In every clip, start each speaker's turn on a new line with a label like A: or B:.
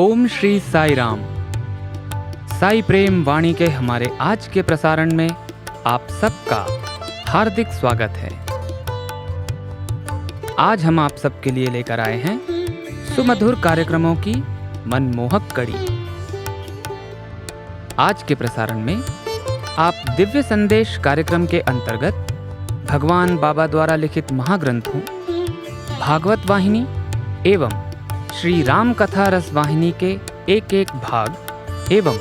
A: ओम श्री साई राम। साई प्रेम वाणी के हमारे आज के प्रसारण में आप सबका हार्दिक स्वागत है। आज हम आप सबके लिए लेकर आए हैं सुमधुर कार्यक्रमों की मनमोहक कड़ी। आज के प्रसारण में आप दिव्य संदेश कार्यक्रम के अंतर्गत भगवान बाबा द्वारा लिखित महाग्रंथों भागवत वाहिनी एवं श्री राम कथा रस वाहिनी के एक एक भाग एवं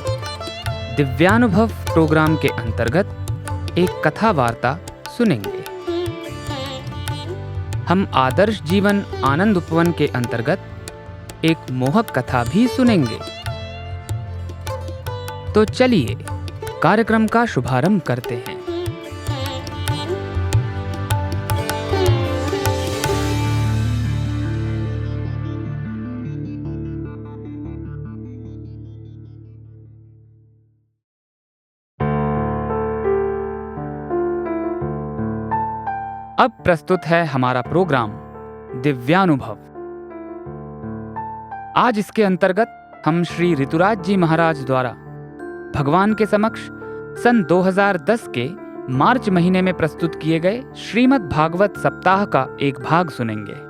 A: दिव्यानुभव प्रोग्राम के अंतर्गत एक कथा वार्ता सुनेंगे। हम आदर्श जीवन आनंद उपवन के अंतर्गत एक मोहक कथा भी सुनेंगे। तो चलिए कार्यक्रम का शुभारंभ करते हैं। अब प्रस्तुत है हमारा प्रोग्राम दिव्यानुभव। आज इसके अंतर्गत हम श्री ऋतुराज जी महाराज द्वारा भगवान के समक्ष सन 2010 के मार्च महीने में प्रस्तुत किए गए श्रीमद् भागवत सप्ताह का एक भाग सुनेंगे।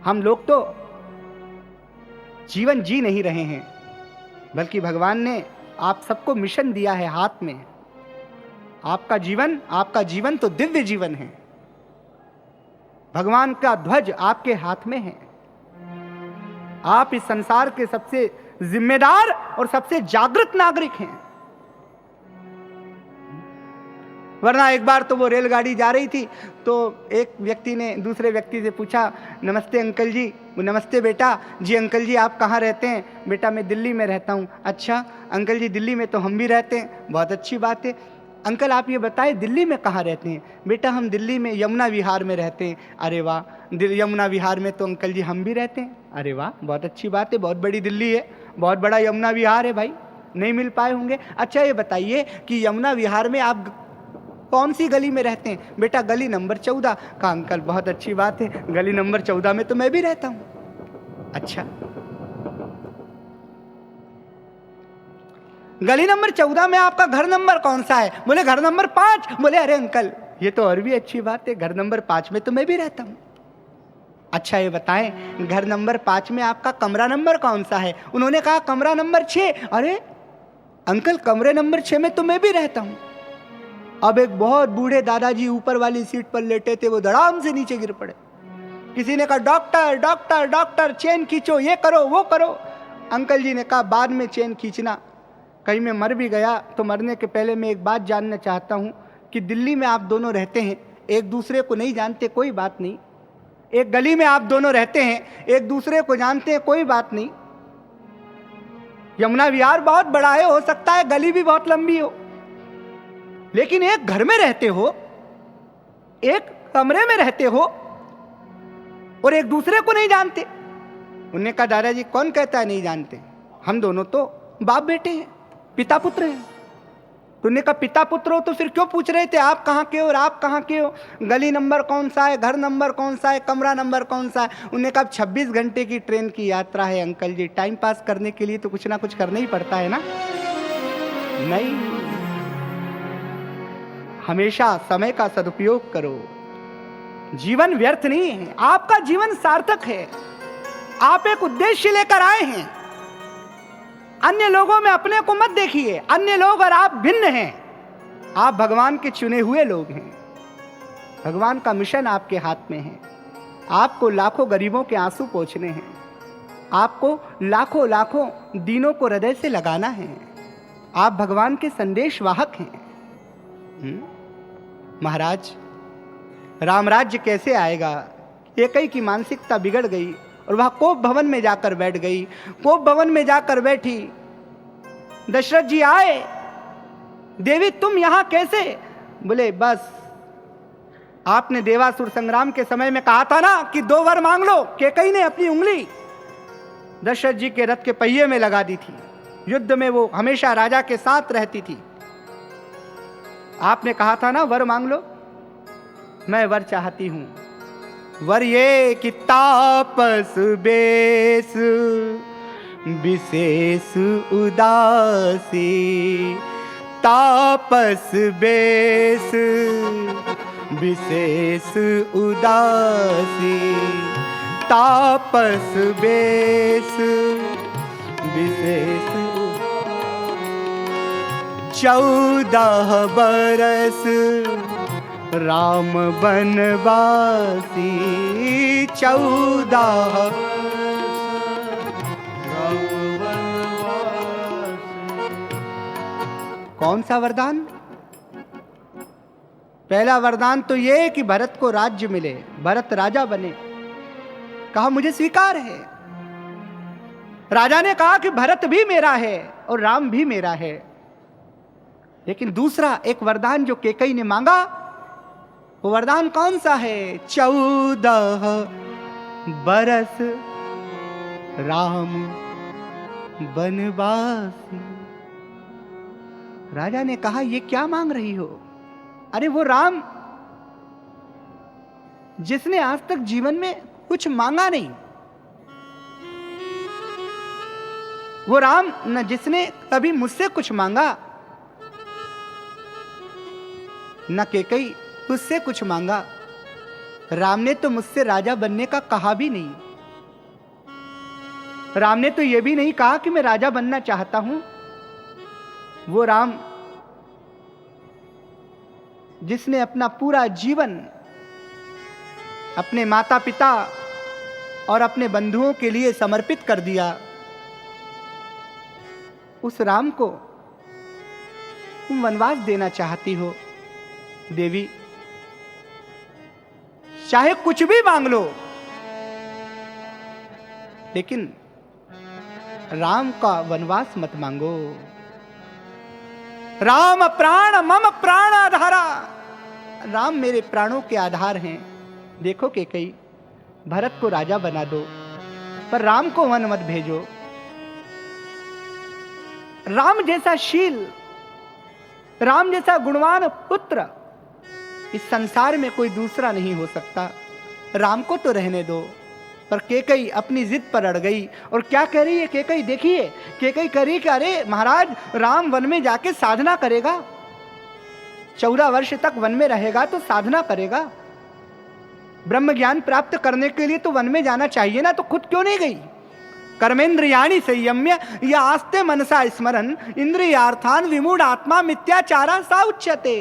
B: हम लोग तो जीवन जी नहीं रहे हैं, बल्कि भगवान ने आप सबको मिशन दिया है हाथ में। आपका जीवन तो दिव्य जीवन है। भगवान का ध्वज आपके हाथ में है। आप इस संसार के सबसे जिम्मेदार और सबसे जागृत नागरिक हैं। वरना एक बार तो वो रेलगाड़ी जा रही थी, तो एक व्यक्ति ने दूसरे व्यक्ति से पूछा, नमस्ते अंकल जी। वो नमस्ते बेटा। जी अंकल जी आप कहाँ रहते हैं? बेटा मैं दिल्ली में रहता हूँ। अच्छा अंकल जी दिल्ली में तो हम भी रहते हैं, बहुत अच्छी बात है। अंकल आप ये बताएं दिल्ली में कहाँ रहते हैं? बेटा हम दिल्ली में यमुना विहार में रहते हैं। अरे वाह, यमुना विहार में तो अंकल जी हम भी रहते हैं। अरे वाह बहुत अच्छी बात है, बहुत बड़ी दिल्ली है, बहुत बड़ा यमुना विहार है भाई, नहीं मिल पाए होंगे। अच्छा ये बताइए कि यमुना विहार में आप कौन सी गली में रहते हैं? बेटा गली नंबर 14। का अंकल बहुत अच्छी बात है, गली नंबर 14 में तो मैं भी रहता हूं। अच्छा गली नंबर 14 में आपका घर नंबर कौन सा है? बोले घर नंबर 5। बोले अरे अंकल ये तो और भी अच्छी बात है, घर नंबर 5 में तो मैं भी रहता हूं। अच्छा ये बताएं घर नंबर 5 में आपका कमरा नंबर कौन सा है? उन्होंने कहा कमरा नंबर 6। अरे अंकल कमरे नंबर 6 में तो मैं भी रहता हूं। अब एक बहुत बूढ़े दादाजी ऊपर वाली सीट पर लेटे थे, वो धड़ाम से नीचे गिर पड़े। किसी ने कहा डॉक्टर डॉक्टर डॉक्टर चेन खींचो, ये करो वो करो। अंकल जी ने कहा बाद में चेन खींचना, कहीं मैं मर भी गया तो मरने के पहले मैं एक बात जानना चाहता हूँ कि दिल्ली में आप दोनों रहते हैं, एक दूसरे को नहीं जानते, कोई बात नहीं। एक गली में आप दोनों रहते हैं, एक दूसरे को जानते हैं, कोई बात नहीं। यमुना विहार बहुत बड़ा है, हो सकता है गली भी बहुत लंबी हो, लेकिन एक घर में रहते हो, एक कमरे में रहते हो और एक दूसरे को नहीं जानते। उन्होंने कहा दादाजी कौन कहता है नहीं जानते, हम दोनों तो बाप बेटे हैं, पिता पुत्र हैं। तो उन्होंने कहा पिता पुत्र हो तो फिर क्यों पूछ रहे थे आप कहाँ के हो और आप कहाँ के हो? गली नंबर कौन सा है, घर नंबर कौन सा है, कमरा नंबर कौन सा है? उन्होंने कहा 26 घंटे की ट्रेन की यात्रा है अंकल जी, टाइम पास करने के लिए तो कुछ ना कुछ करना ही पड़ता है ना। नहीं, हमेशा समय का सदुपयोग करो, जीवन व्यर्थ नहीं है, आपका जीवन सार्थक है। आप एक उद्देश्य लेकर आए हैं। अन्य लोगों में अपने को मत देखिए, अन्य लोग और आप भिन्न हैं। आप भगवान के चुने हुए लोग हैं। भगवान का मिशन आपके हाथ में है। आपको लाखों गरीबों के आंसू पोंछने हैं, आपको लाखों लाखों दीनों को हृदय से लगाना है। आप भगवान के संदेश वाहक हैं। महाराज राम राज्य कैसे आएगा? एकई की मानसिकता बिगड़ गई और वह कोप भवन में जाकर बैठ गई। कोप भवन में जाकर बैठी, दशरथ जी आए, देवी तुम यहां कैसे? बोले बस आपने देवासुर संग्राम के समय में कहा था ना कि 2 वर मांग लो। केकई ने अपनी उंगली दशरथ जी के रथ के पहिए में लगा दी थी। युद्ध में वो हमेशा राजा के साथ रहती थी। आपने कहा था ना वर मांग लो, मैं वर चाहती हूं। वर ये कि तापस बेस विशेष उदासी, तापस बेस विशेष उदासी, तापस बेस विशेष 14 बरस राम बनवासी, 14 कौन सा वरदान? पहला वरदान तो ये कि भरत को राज्य मिले, भरत राजा बने। कहा मुझे स्वीकार है। राजा ने कहा कि भरत भी मेरा है और राम भी मेरा है। लेकिन दूसरा एक वरदान जो कैकेयी ने मांगा, वो वरदान कौन सा है? 14 बरस राम बनवासी। राजा ने कहा ये क्या मांग रही हो? अरे वो राम जिसने आज तक जीवन में कुछ मांगा नहीं, वो राम न जिसने कभी मुझसे कुछ मांगा, न कैकेयी उससे कुछ मांगा। राम ने तो मुझसे राजा बनने का कहा भी नहीं। राम ने तो यह भी नहीं कहा कि मैं राजा बनना चाहता हूं। वो राम जिसने अपना पूरा जीवन अपने माता पिता और अपने बंधुओं के लिए समर्पित कर दिया, उस राम को तुम वनवास देना चाहती हो। देवी चाहे कुछ भी मांग लो, लेकिन राम का वनवास मत मांगो। राम प्राण मम प्राण आधारा, राम मेरे प्राणों के आधार हैं। देखो कैकेयी, भरत को राजा बना दो, पर राम को वन मत भेजो। राम जैसा शील, राम जैसा गुणवान पुत्र इस संसार में कोई दूसरा नहीं हो सकता। राम को तो रहने दो। पर कैकेयी अपनी जिद पर अड़ गई। और क्या कह रही है कैकेयी? देखिए, कैकेयी कह रही कि अरे महाराज, राम वन में जाके साधना करेगा, 14 वर्ष तक वन में रहेगा तो साधना करेगा। ब्रह्म ज्ञान प्राप्त करने के लिए तो वन में जाना चाहिए ना, तो खुद क्यों नहीं गई? कर्मेंद्रियाणि संयम्य या आस्ते मनसा स्मरन इंद्रियार्थान विमूढ़ आत्मा मिथ्याचारा सा उच्यते।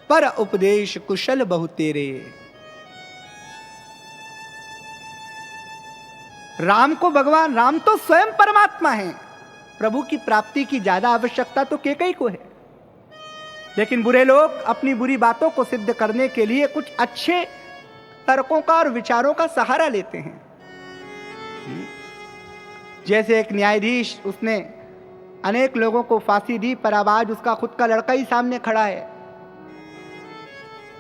B: पर उपदेश कुशल बहु तेरे। राम को भगवान राम तो स्वयं परमात्मा है। प्रभु की प्राप्ति की ज्यादा आवश्यकता तो कैकेयी को है। लेकिन बुरे लोग अपनी बुरी बातों को सिद्ध करने के लिए कुछ अच्छे तर्कों का और विचारों का सहारा लेते हैं। जैसे एक न्यायाधीश, उसने अनेक लोगों को फांसी दी, पर अब आज उसका खुद का लड़का ही सामने खड़ा है,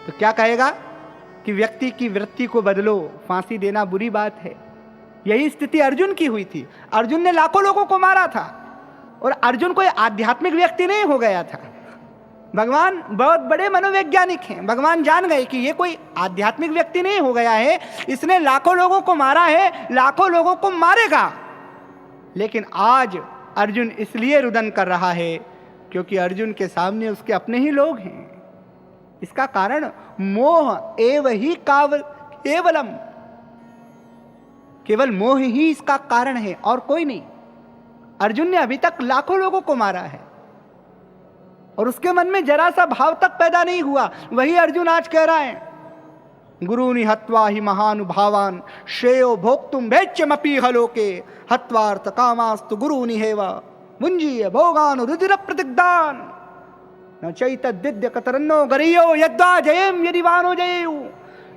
B: तो क्या कहेगा कि व्यक्ति की वृत्ति को बदलो, फांसी देना बुरी बात है। यही स्थिति अर्जुन की हुई थी। अर्जुन ने लाखों लोगों को मारा था और अर्जुन कोई आध्यात्मिक व्यक्ति नहीं हो गया था। भगवान बहुत बड़े मनोवैज्ञानिक हैं। भगवान जान गए कि ये कोई आध्यात्मिक व्यक्ति नहीं हो गया है, इसने लाखों लोगों को मारा है, लाखों लोगों को मारेगा। लेकिन आज अर्जुन इसलिए रुदन कर रहा है क्योंकि अर्जुन के सामने उसके अपने ही लोग हैं। इसका कारण मोह एव ही केवलम, केवल मोह ही इसका कारण है और कोई नहीं। अर्जुन ने अभी तक लाखों लोगों को मारा है और उसके मन में जरा सा भाव तक पैदा नहीं हुआ। वही अर्जुन आज कह रहा है, गुरूनि हत्वा ही महानुभावान श्रेयो भोक्तुम भैच्यमपि हलोके हत्वार्थ कामास्तु गुरूनि हेवा मुंजीय भोगान रुधिर प्रतिग्धान न चैतद्य कतरन्नो गरियो यद्वा जयेम यदि वानो जयेयु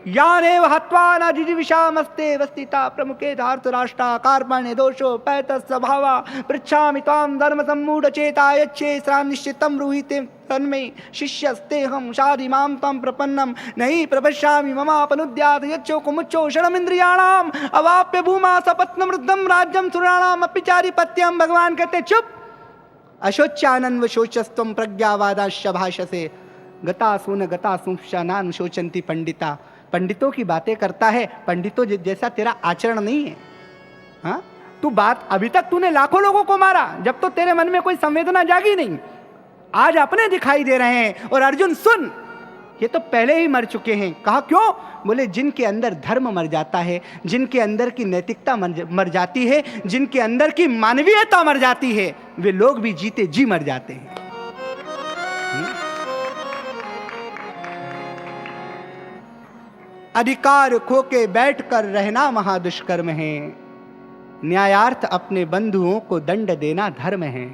B: यानेव हत्वा न जिजीविषामस्ते वस्थिता प्रमुखे धार्तराष्ट्रा कार्पण्य दोषो पैत स्वभावा पृच्छामि त्वां धर्म सम्मूढ़ चेता यच्छे श्रान्निश्चितं ब्रूहीते तन्मे शिष्यस्ते हम शाधि मां त्वं प्रपन्नं नहि प्रपश्यामि ममापनुद्यात् यच्छो कुमुच्छो षडमिन्द्रियाणाम् अवाप्य भूमा सपत्नं वृद्धं राज्यं सुराणाम् अपिचारिपत्यं। भगवान कहते चुप, अशोच्यानन्व शोचस्त्वं प्रज्ञावादाश्च भाषसे गतासून गतासूंशानान शोचन्ति पंडिता। पंडितों की बातें करता है, पंडितों जैसा तेरा आचरण नहीं है। हाँ, तू बात, अभी तक तूने लाखों लोगों को मारा, जब तो तेरे मन में कोई संवेदना जागी नहीं, आज अपने दिखाई दे रहे हैं। और अर्जुन सुन, ये तो पहले ही मर चुके हैं। कहा क्यों? बोले जिनके अंदर धर्म मर जाता है, जिनके अंदर की नैतिकता मर जाती है, जिनके अंदर की मानवीयता मर जाती है, वे लोग भी जीते जी मर जाते हैं। अधिकार खो के बैठकर रहना महादुष्कर्म है, न्यायार्थ अपने बंधुओं को दंड देना धर्म है।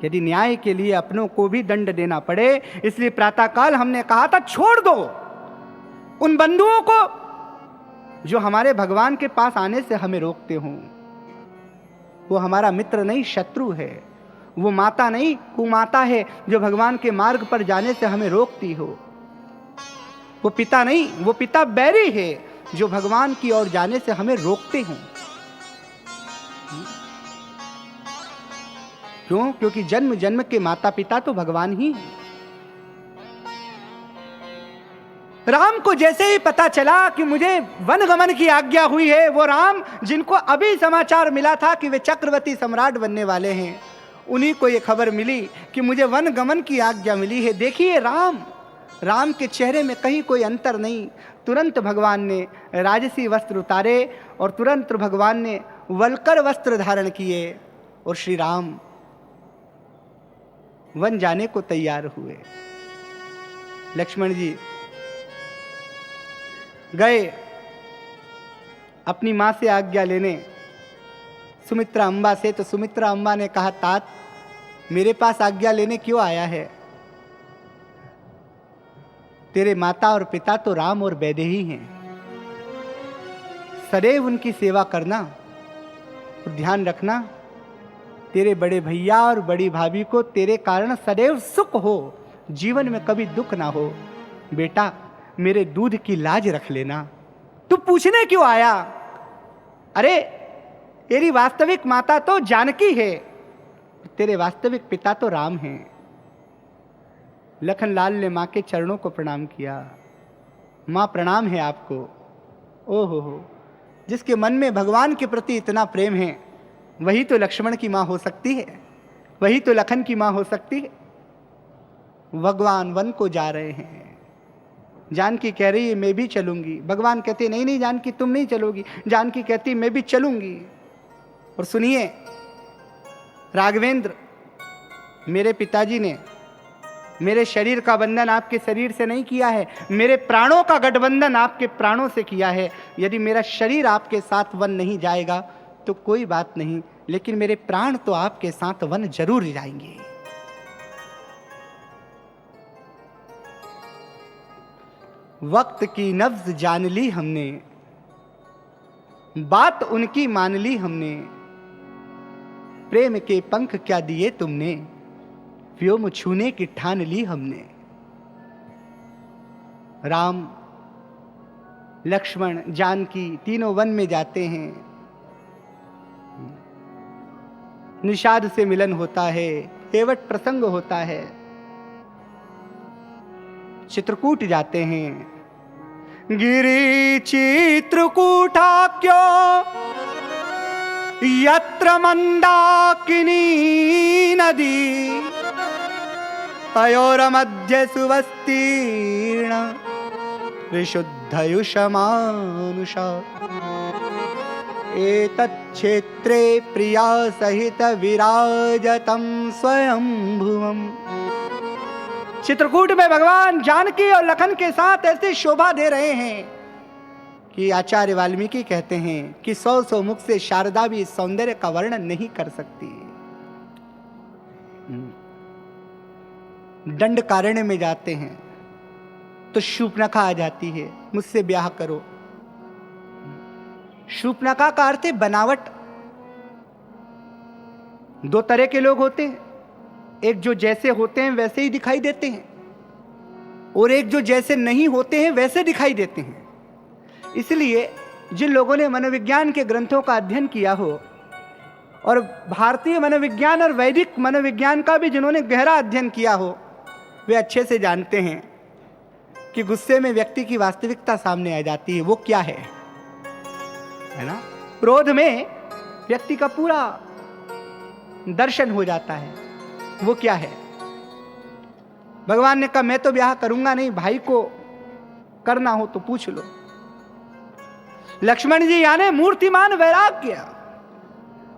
B: यदि न्याय के लिए अपनों को भी दंड देना पड़े, इसलिए प्रातःकाल हमने कहा था छोड़ दो उन बंधुओं को जो हमारे भगवान के पास आने से हमें रोकते हों। वो हमारा मित्र नहीं, शत्रु है। वो माता नहीं, कुमाता है जो भगवान के मार्ग पर जाने से हमें रोकती हो। वो पिता नहीं, वो पिता बैरी है जो भगवान की ओर जाने से हमें रोकते हैं। क्यों? क्योंकि जन्म जन्म के माता पिता तो भगवान ही हैं। राम को जैसे ही पता चला कि मुझे वन गमन की आज्ञा हुई है, वो राम जिनको अभी समाचार मिला था कि वे चक्रवर्ती सम्राट बनने वाले हैं, उन्हीं को ये खबर मिली कि मुझे वन गमन की आज्ञा मिली है। देखिए राम के चेहरे में कहीं कोई अंतर नहीं। तुरंत भगवान ने राजसी वस्त्र उतारे और तुरंत भगवान ने वल्कर वस्त्र धारण किए और श्री राम वन जाने को तैयार हुए। लक्ष्मण जी गए अपनी मां से आज्ञा लेने सुमित्रा अम्बा से। तो सुमित्रा अम्बा ने कहा, तात मेरे पास आज्ञा लेने क्यों आया है? तेरे माता और पिता तो राम और वैदेही हैं, सदैव उनकी सेवा करना और ध्यान रखना तेरे बड़े भैया और बड़ी भाभी को तेरे कारण सदैव सुख हो, जीवन में कभी दुख ना हो। बेटा मेरे दूध की लाज रख लेना। तू पूछने क्यों आया? अरे तेरी वास्तविक माता तो जानकी है, तेरे वास्तविक पिता तो राम हैं। लखनलाल ने मां के चरणों को प्रणाम किया। मां प्रणाम है आपको। ओहो हो, जिसके मन में भगवान के प्रति इतना प्रेम है वही तो लक्ष्मण की मां हो सकती है, वही तो लखन की मां हो सकती है। भगवान वन को जा रहे हैं, जानकी कह रही है मैं भी चलूंगी। भगवान कहते नहीं नहीं जानकी तुम नहीं चलोगी। जानकी कहती मैं भी चलूंगी। और सुनिए राघवेंद्र, मेरे पिताजी ने मेरे शरीर का बंधन आपके शरीर से नहीं किया है, मेरे प्राणों का गठबंधन आपके प्राणों से किया है। यदि मेरा शरीर आपके साथ वन नहीं जाएगा तो कोई बात नहीं, लेकिन मेरे प्राण तो आपके साथ वन जरूर जाएंगे। वक्त की नब्ज जान ली हमने, बात उनकी मान ली हमने। प्रेम के पंख क्या दिए तुमने, व्योम छूने की ठान ली हमने। राम लक्ष्मण जानकी तीनों वन में जाते हैं। निषाद से मिलन होता है, केवट प्रसंग होता है। चित्रकूट जाते हैं। गिरि चित्रकूटाख्यो यत्र मंदाकिनी नदी तयोर्मध्ये सुवस्तीर्ण विशुद्धयुषमानुषा एतच्छेत्रे प्रिया सहित विराजतं स्वयंभुवम्। चित्रकूट में भगवान जानकी और लखन के साथ ऐसी शोभा दे रहे हैं कि आचार्य वाल्मीकि कहते हैं कि 100 मुख से शारदा भी इस सौंदर्य का वर्णन नहीं कर सकती। दंडकारण्य में जाते हैं तो शूर्पणखा आ जाती है, मुझसे ब्याह करो। शूर्पणखा का अर्थ है बनावट। दो तरह के लोग होते हैं, एक जो जैसे होते हैं वैसे ही दिखाई देते हैं, और एक जो जैसे नहीं होते हैं वैसे दिखाई देते हैं। इसलिए जिन लोगों ने मनोविज्ञान के ग्रंथों का अध्ययन किया हो, और भारतीय मनोविज्ञान और वैदिक मनोविज्ञान का भी जिन्होंने गहरा अध्ययन किया हो, वे अच्छे से जानते हैं कि गुस्से में व्यक्ति की वास्तविकता सामने आ जाती है। वो क्या है ना? क्रोध में व्यक्ति का पूरा दर्शन हो जाता है। वो क्या है? भगवान ने कहा मैं तो ब्याह करूंगा नहीं, भाई को करना हो तो पूछ लो। लक्ष्मण जी यानी मूर्तिमान वैराग्य।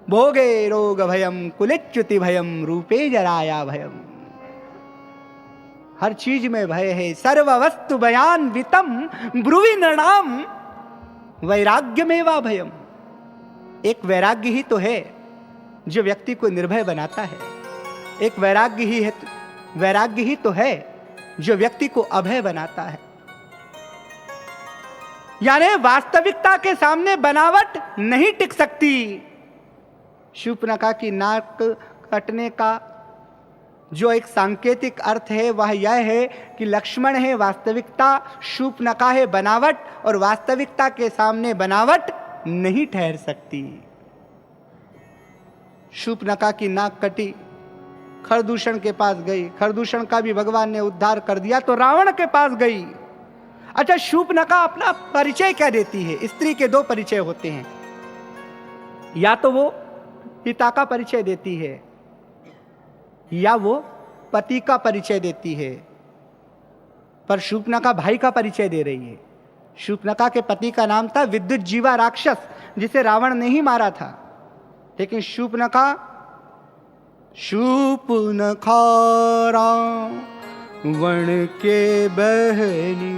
B: भोगे रोग भयम कुलेच्युति भयम रूपे जराया भयम। हर चीज में भय है। सर्व वस्तु बयान वितम ब्रुवि नृणाम वैराग्यमेवा भयम। एक वैराग्य ही तो है जो व्यक्ति को निर्भय बनाता है। एक वैराग्य ही तो है जो व्यक्ति को अभय बनाता है। यानी वास्तविकता के सामने बनावट नहीं टिक सकती। शूर्पणखा की नाक कटने का जो एक सांकेतिक अर्थ है वह यह है कि लक्ष्मण है वास्तविकता, शूर्पणखा है बनावट, और वास्तविकता के सामने बनावट नहीं ठहर सकती। शूर्पणखा की नाक कटी, खरदूषण के पास गई, खरदूषण का भी भगवान ने उद्धार कर दिया तो रावण के पास गई। अच्छा, शूर्पणखा अपना परिचय क्या देती है? स्त्री के दो परिचय होते हैं, या तो वो पिता का परिचय देती है या वो पति का परिचय देती है। पर शूर्पणखा भाई का परिचय दे रही है। शूर्पणखा के पति का नाम था विद्युज्जीवा राक्षस, जिसे रावण ने ही मारा था। लेकिन शूर्पणखा रावण के बहनी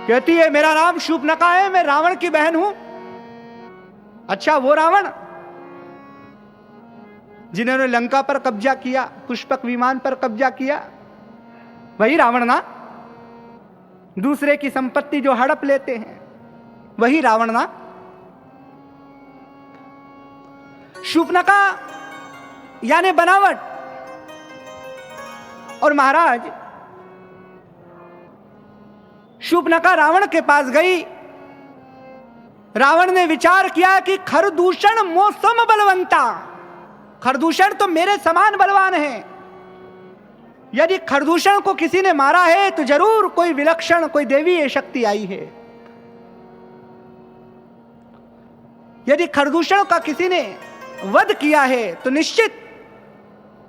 B: कहती है मेरा नाम शूर्पणखा है, मैं रावण की बहन हूं। अच्छा, वो रावण जिन्होंने लंका पर कब्जा किया, पुष्पक विमान पर कब्जा किया, वही रावण ना? दूसरे की संपत्ति जो हड़प लेते हैं वही रावण ना? शूर्पणखा यानी बनावट। और महाराज, शूर्पणखा रावण के पास गई। रावण ने विचार किया कि खरदूषण मौसम बलवंता, खरदूषण तो मेरे समान बलवान है। यदि खरदूषण को किसी ने मारा है तो जरूर कोई विलक्षण, कोई देवीय शक्ति आई है। यदि खरदूषण का किसी ने वध किया है तो निश्चित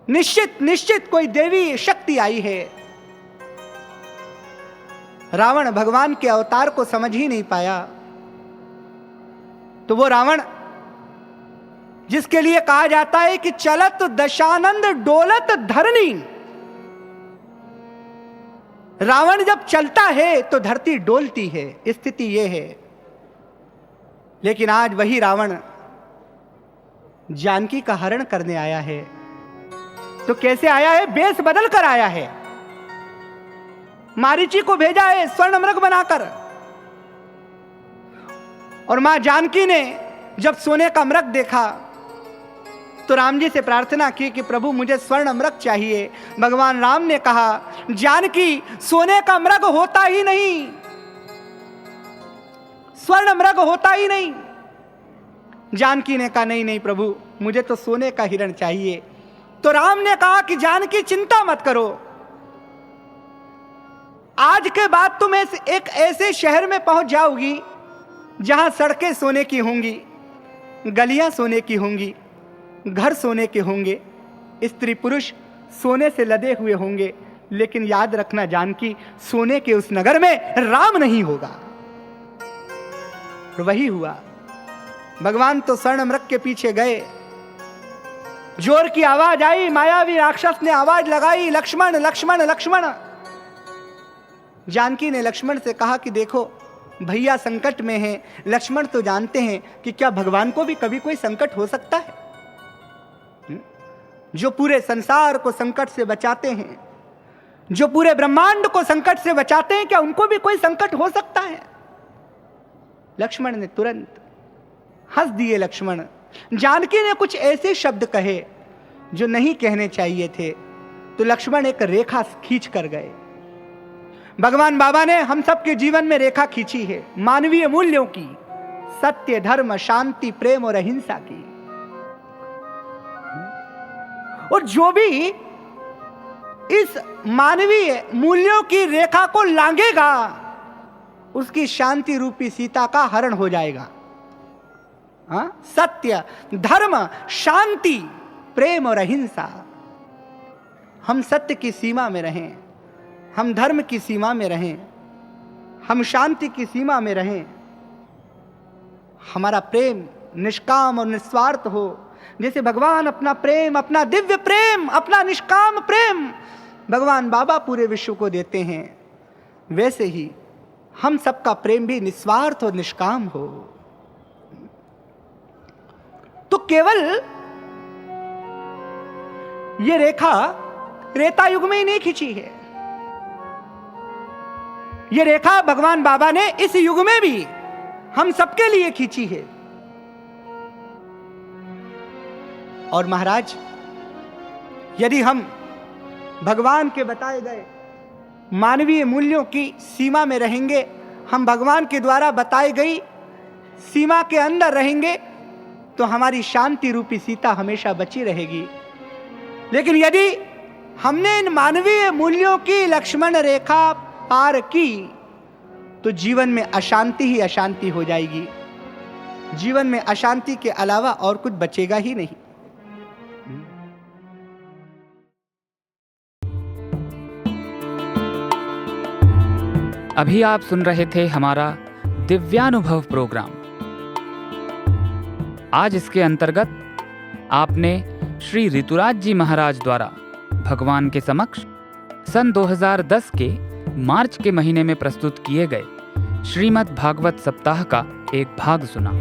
B: निश्चित निश्चित कोई देवी शक्ति आई है। रावण भगवान के अवतार को समझ ही नहीं पाया। तो वो रावण जिसके लिए कहा जाता है कि चलत दशानंद डोलत धरनी, रावण जब चलता है तो धरती डोलती है, स्थिति यह है। लेकिन आज वही रावण जानकी का हरण करने आया है। तो कैसे आया है? बेस बदल कर आया है। मारीची को भेजा है स्वर्ण मृग बनाकर, और मां जानकी ने जब सोने का मृग देखा तो राम जी से प्रार्थना की कि प्रभु मुझे स्वर्ण मृग चाहिए। भगवान राम ने कहा जानकी सोने का मृग होता ही नहीं, स्वर्ण मृग होता ही नहीं। जानकी ने कहा नहीं नहीं प्रभु, मुझे तो सोने का हिरण चाहिए। तो राम ने कहा कि जानकी चिंता मत करो, आज के बाद तुम एक ऐसे शहर में पहुंच जाओगी जहां सड़कें सोने की होंगी, गलियां सोने की होंगी, घर सोने के होंगे, स्त्री पुरुष सोने से लदे हुए होंगे। लेकिन याद रखना जानकी, सोने के उस नगर में राम नहीं होगा। वही हुआ। भगवान तो स्वर्ण मृग के पीछे गए, जोर की आवाज आई, मायावी राक्षस ने आवाज लगाई, लक्ष्मण लक्ष्मण लक्ष्मण। जानकी ने लक्ष्मण से कहा कि देखो भैया संकट में हैं। लक्ष्मण तो जानते हैं कि क्या भगवान को भी कभी कोई संकट हो सकता है? जो पूरे संसार को संकट से बचाते हैं, जो पूरे ब्रह्मांड को संकट से बचाते हैं, क्या उनको भी कोई संकट हो सकता है? लक्ष्मण ने तुरंत हंस दिए। लक्ष्मण, जानकी ने कुछ ऐसे शब्द कहे जो नहीं कहने चाहिए थे, तो लक्ष्मण एक रेखा खींच कर गए। भगवान बाबा ने हम सबके जीवन में रेखा खींची है, मानवीय मूल्यों की, सत्य, धर्म, शांति, प्रेम और अहिंसा की। और जो भी इस मानवीय मूल्यों की रेखा को लांघेगा, उसकी शांति रूपी सीता का हरण हो जाएगा। सत्य, धर्म, शांति, प्रेम और अहिंसा। हम सत्य की सीमा में रहें, हम धर्म की सीमा में रहें, हम शांति की सीमा में रहें। हमारा प्रेम निष्काम और निस्वार्थ हो। जैसे भगवान अपना प्रेम, अपना दिव्य प्रेम, अपना निष्काम प्रेम भगवान बाबा पूरे विश्व को देते हैं, वैसे ही हम सबका प्रेम भी निस्वार्थ और निष्काम हो। तो केवल ये रेखा त्रेता युग में ही नहीं खींची है, ये रेखा भगवान बाबा ने इस युग में भी हम सबके लिए खींची है। और महाराज, यदि हम भगवान के बताए गए मानवीय मूल्यों की सीमा में रहेंगे, हम भगवान के द्वारा बताई गई सीमा के अंदर रहेंगे, तो हमारी शांति रूपी सीता हमेशा बची रहेगी। लेकिन यदि हमने इन मानवीय मूल्यों की लक्ष्मण रेखा पार की, तो जीवन में अशांति ही अशांति हो जाएगी। जीवन में अशांति के अलावा और कुछ बचेगा ही नहीं।
A: अभी आप सुन रहे थे हमारा दिव्यानुभव प्रोग्राम। आज इसके अंतर्गत आपने श्री ऋतुराज जी महाराज द्वारा भगवान के समक्ष सन 2010 के मार्च के महीने में प्रस्तुत किए गए श्रीमद् भागवत सप्ताह का एक भाग सुना।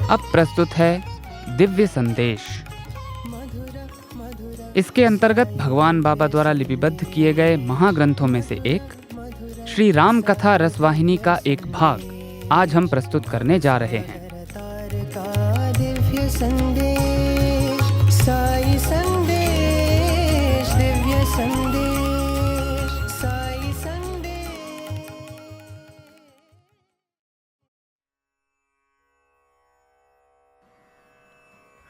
A: अब प्रस्तुत है दिव्य संदेश। इसके अंतर्गत भगवान बाबा द्वारा लिपिबद्ध किए गए महाग्रंथों में से एक श्री राम कथा रसवाहिनी का एक भाग आज हम प्रस्तुत करने जा रहे हैं।
C: दिव्य संदेश, साई संदेश, दिव्य संदेश, साई संदेश।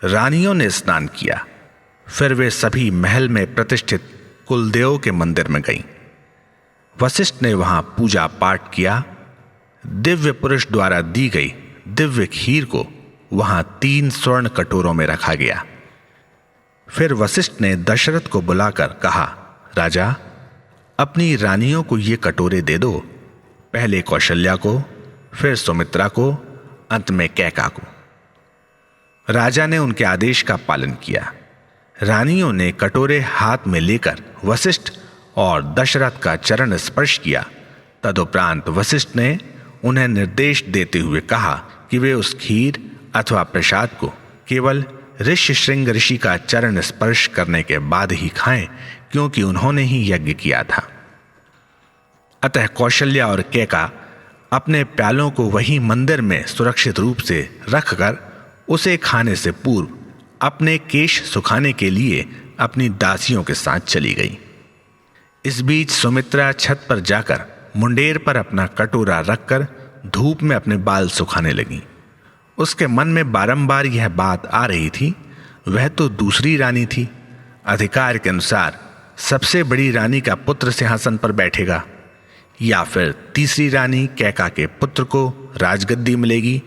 D: रानियों ने स्नान किया, फिर वे सभी महल में प्रतिष्ठित कुलदेव के मंदिर में गईं। वशिष्ठ ने वहां पूजा पाठ किया। दिव्य पुरुष द्वारा दी गई दिव्य खीर को वहां 3 स्वर्ण कटोरों में रखा गया। फिर वशिष्ठ ने दशरथ को बुलाकर कहा, राजा, अपनी रानियों को ये कटोरे दे दो, पहले कौशल्या को, फिर सुमित्रा को, अंत में कैका को। राजा ने उनके आदेश का पालन किया। रानियों ने कटोरे हाथ में लेकर वशिष्ठ और दशरथ का चरण स्पर्श किया। तदुपरांत वशिष्ठ ने उन्हें निर्देश देते हुए कहा कि वे उस खीर अथवा प्रसाद को केवल ऋष्यशृंग ऋषि का चरण स्पर्श करने के बाद ही खाएं, क्योंकि उन्होंने ही यज्ञ किया था। अतः कौशल्या और कैका अपने प्यालों को वहीं मंदिर में सुरक्षित रूप से रखकर उसे खाने से पूर्व अपने केश सुखाने के लिए अपनी दासियों के साथ चली गई। इस बीच सुमित्रा छत पर जाकर मुंडेर पर अपना कटोरा रखकर धूप में अपने बाल सुखाने लगी। उसके मन में बारंबार यह बात आ रही थी, वह तो दूसरी रानी थी। अधिकार के अनुसार सबसे बड़ी रानी का पुत्र सिंहासन पर बैठेगा, या फिर तीसरी रानी कैका के पुत्र को राजगद्दी मिलेगी,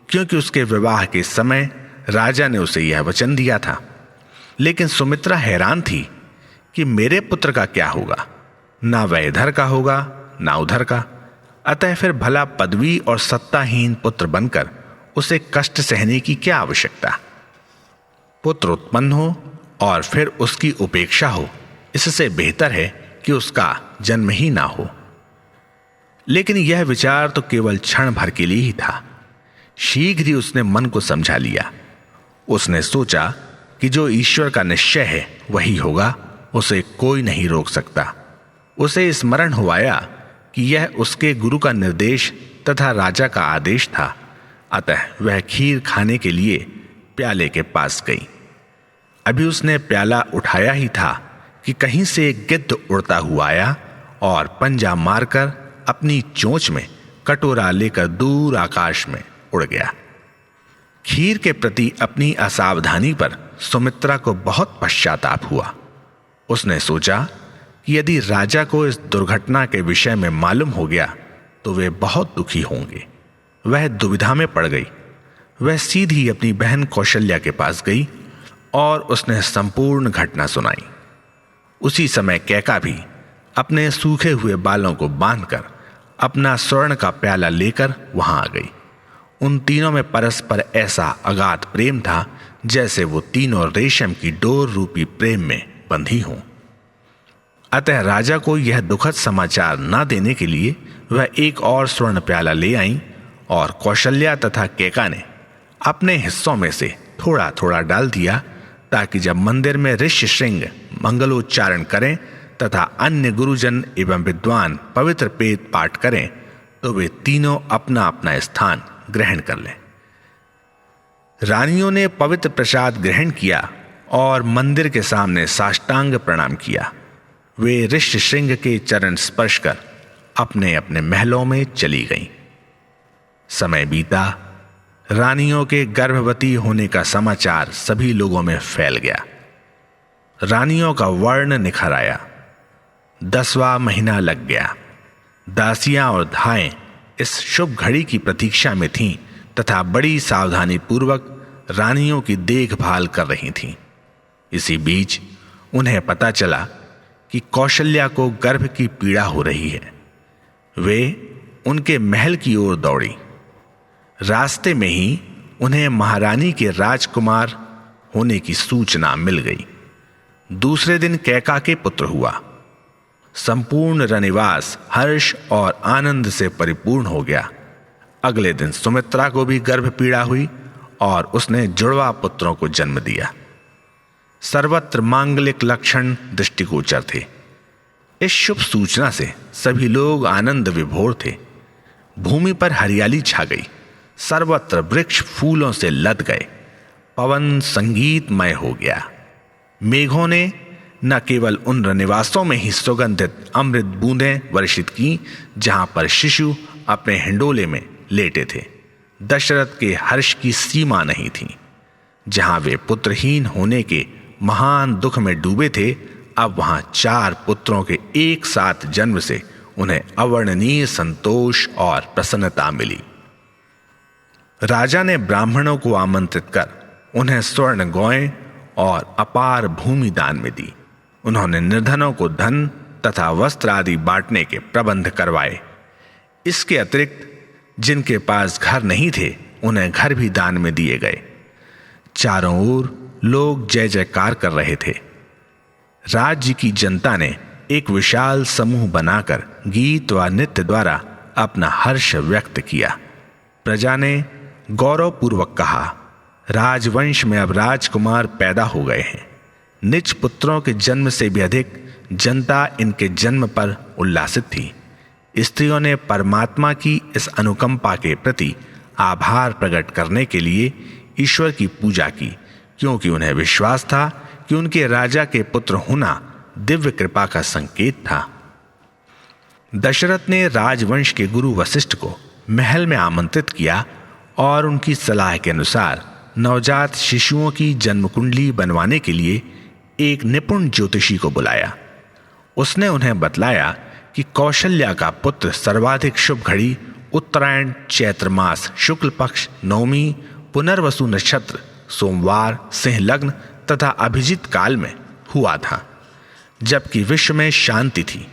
D: क्योंकि उसके विवाह के समय राजा ने उसे यह वचन दिया था। लेकिन सुमित्रा हैरान थी कि मेरे पुत्र का क्या होगा, ना वह इधर का होगा ना उधर का। अतः फिर भला पदवी और सत्ताहीन पुत्र बनकर उसे कष्ट सहने की क्या आवश्यकता। पुत्र उत्पन्न हो और फिर उसकी उपेक्षा हो, इससे बेहतर है कि उसका जन्म ही ना हो। लेकिन यह विचार तो केवल क्षण भर के लिए ही था। शीघ्र ही उसने मन को समझा लिया। उसने सोचा कि जो ईश्वर का निश्चय है वही होगा, उसे कोई नहीं रोक सकता। उसे स्मरण हो आया कि यह उसके गुरु का निर्देश तथा राजा का आदेश था। अतः वह खीर खाने के लिए प्याले के पास गई। अभी उसने प्याला उठाया ही था कि कहीं से एक गिद्ध उड़ता हुआ आया और पंजा मारकर अपनी चोंच में कटोरा लेकर दूर आकाश में उड़ गया। खीर के प्रति अपनी असावधानी पर सुमित्रा को बहुत पश्चाताप हुआ। उसने सोचा कि यदि राजा को इस दुर्घटना के विषय में मालूम हो गया तो वे बहुत दुखी होंगे। वह दुविधा में पड़ गई। वह सीधी अपनी बहन कौशल्या के पास गई और उसने संपूर्ण घटना सुनाई। उसी समय कैका भी अपने सूखे हुए बालों को बांधकर अपना स्वर्ण का प्याला लेकर वहां आ गई। उन तीनों में परस्पर ऐसा अगाध प्रेम था जैसे वो तीनों रेशम की डोर रूपी प्रेम में बंधी हों। अतः राजा को यह दुखद समाचार न देने के लिए वह एक और स्वर्ण प्याला ले आई और कौशल्या तथा कैका ने अपने हिस्सों में से थोड़ा थोड़ा डाल दिया, ताकि जब मंदिर में ऋषि श्रृंग मंगलोच्चारण करें तथा अन्य गुरुजन एवं विद्वान पवित्र वेद पाठ करें तो वे तीनों अपना अपना स्थान ग्रहण कर लें। रानियों ने पवित्र प्रसाद ग्रहण किया और मंदिर के सामने साष्टांग प्रणाम किया। वे ऋषि श्रृंग के चरण स्पर्श कर अपने अपने महलों में चली गईं। समय बीता। रानियों के गर्भवती होने का समाचार सभी लोगों में फैल गया। रानियों का वर्ण निखर आया। 10वां महीना लग गया। दासियां और धाएं इस शुभ घड़ी की प्रतीक्षा में थीं तथा बड़ी सावधानी पूर्वक रानियों की देखभाल कर रही थीं। इसी बीच उन्हें पता चला कि कौशल्या को गर्भ की पीड़ा हो रही है। वे उनके महल की ओर दौड़ी। रास्ते में ही उन्हें महारानी के राजकुमार होने की सूचना मिल गई। दूसरे दिन कैका के पुत्र हुआ। संपूर्ण रनिवास हर्ष और आनंद से परिपूर्ण हो गया। अगले दिन सुमित्रा को भी गर्भ पीड़ा हुई और उसने जुड़वा पुत्रों को जन्म दिया। सर्वत्र मांगलिक लक्षण दृष्टिगोचर थे। इस शुभ सूचना से सभी लोग आनंद विभोर थे। भूमि पर हरियाली छा गई। सर्वत्र वृक्ष फूलों से लद गए। पवन संगीतमय हो गया। मेघों ने न केवल उन रनिवासों में ही सुगंधित अमृत बूंदें वर्षित की जहां पर शिशु अपने हिंडोले में लेटे थे। दशरथ के हर्ष की सीमा नहीं थी। जहां वे पुत्रहीन होने के महान दुख में डूबे थे, अब वहां 4 पुत्रों के एक साथ जन्म से उन्हें अवर्णनीय संतोष और प्रसन्नता मिली। राजा ने ब्राह्मणों को आमंत्रित कर उन्हें स्वर्ण गौएं और अपार भूमि दान में दी। उन्होंने निर्धनों को धन तथा वस्त्र आदि बांटने के प्रबंध करवाए। इसके अतिरिक्त जिनके पास घर नहीं थे उन्हें घर भी दान में दिए गए। चारों ओर लोग जय जयकार कर रहे थे। राज्य की जनता ने एक विशाल समूह बनाकर गीत व नृत्य द्वारा अपना हर्ष व्यक्त किया। प्रजा ने गौरवपूर्वक कहा, राजवंश में अब राजकुमार पैदा हो गए हैं। निज पुत्रों के जन्म से भी अधिक जनता इनके जन्म पर उल्लासित थी। स्त्रियों ने परमात्मा की इस अनुकंपा के प्रति आभार प्रकट करने के लिए ईश्वर की पूजा की, क्योंकि उन्हें विश्वास था कि उनके राजा के पुत्र होना दिव्य कृपा का संकेत था। दशरथ ने राजवंश के वशिष्ठ वशिष्ठ को महल में आमंत्रित किया और उनकी सलाह के अनुसार नवजात शिशुओं की जन्म कुंडली बनवाने के लिए एक निपुण ज्योतिषी को बुलाया। उसने उन्हें बतलाया कि कौशल्या का पुत्र सर्वाधिक शुभ घड़ी उत्तरायण चैत्र मास शुक्ल पक्ष नवमी पुनर्वसु नक्षत्र सोमवार सिंह लग्न तथा अभिजित काल में हुआ था, जबकि विश्व में शांति थी,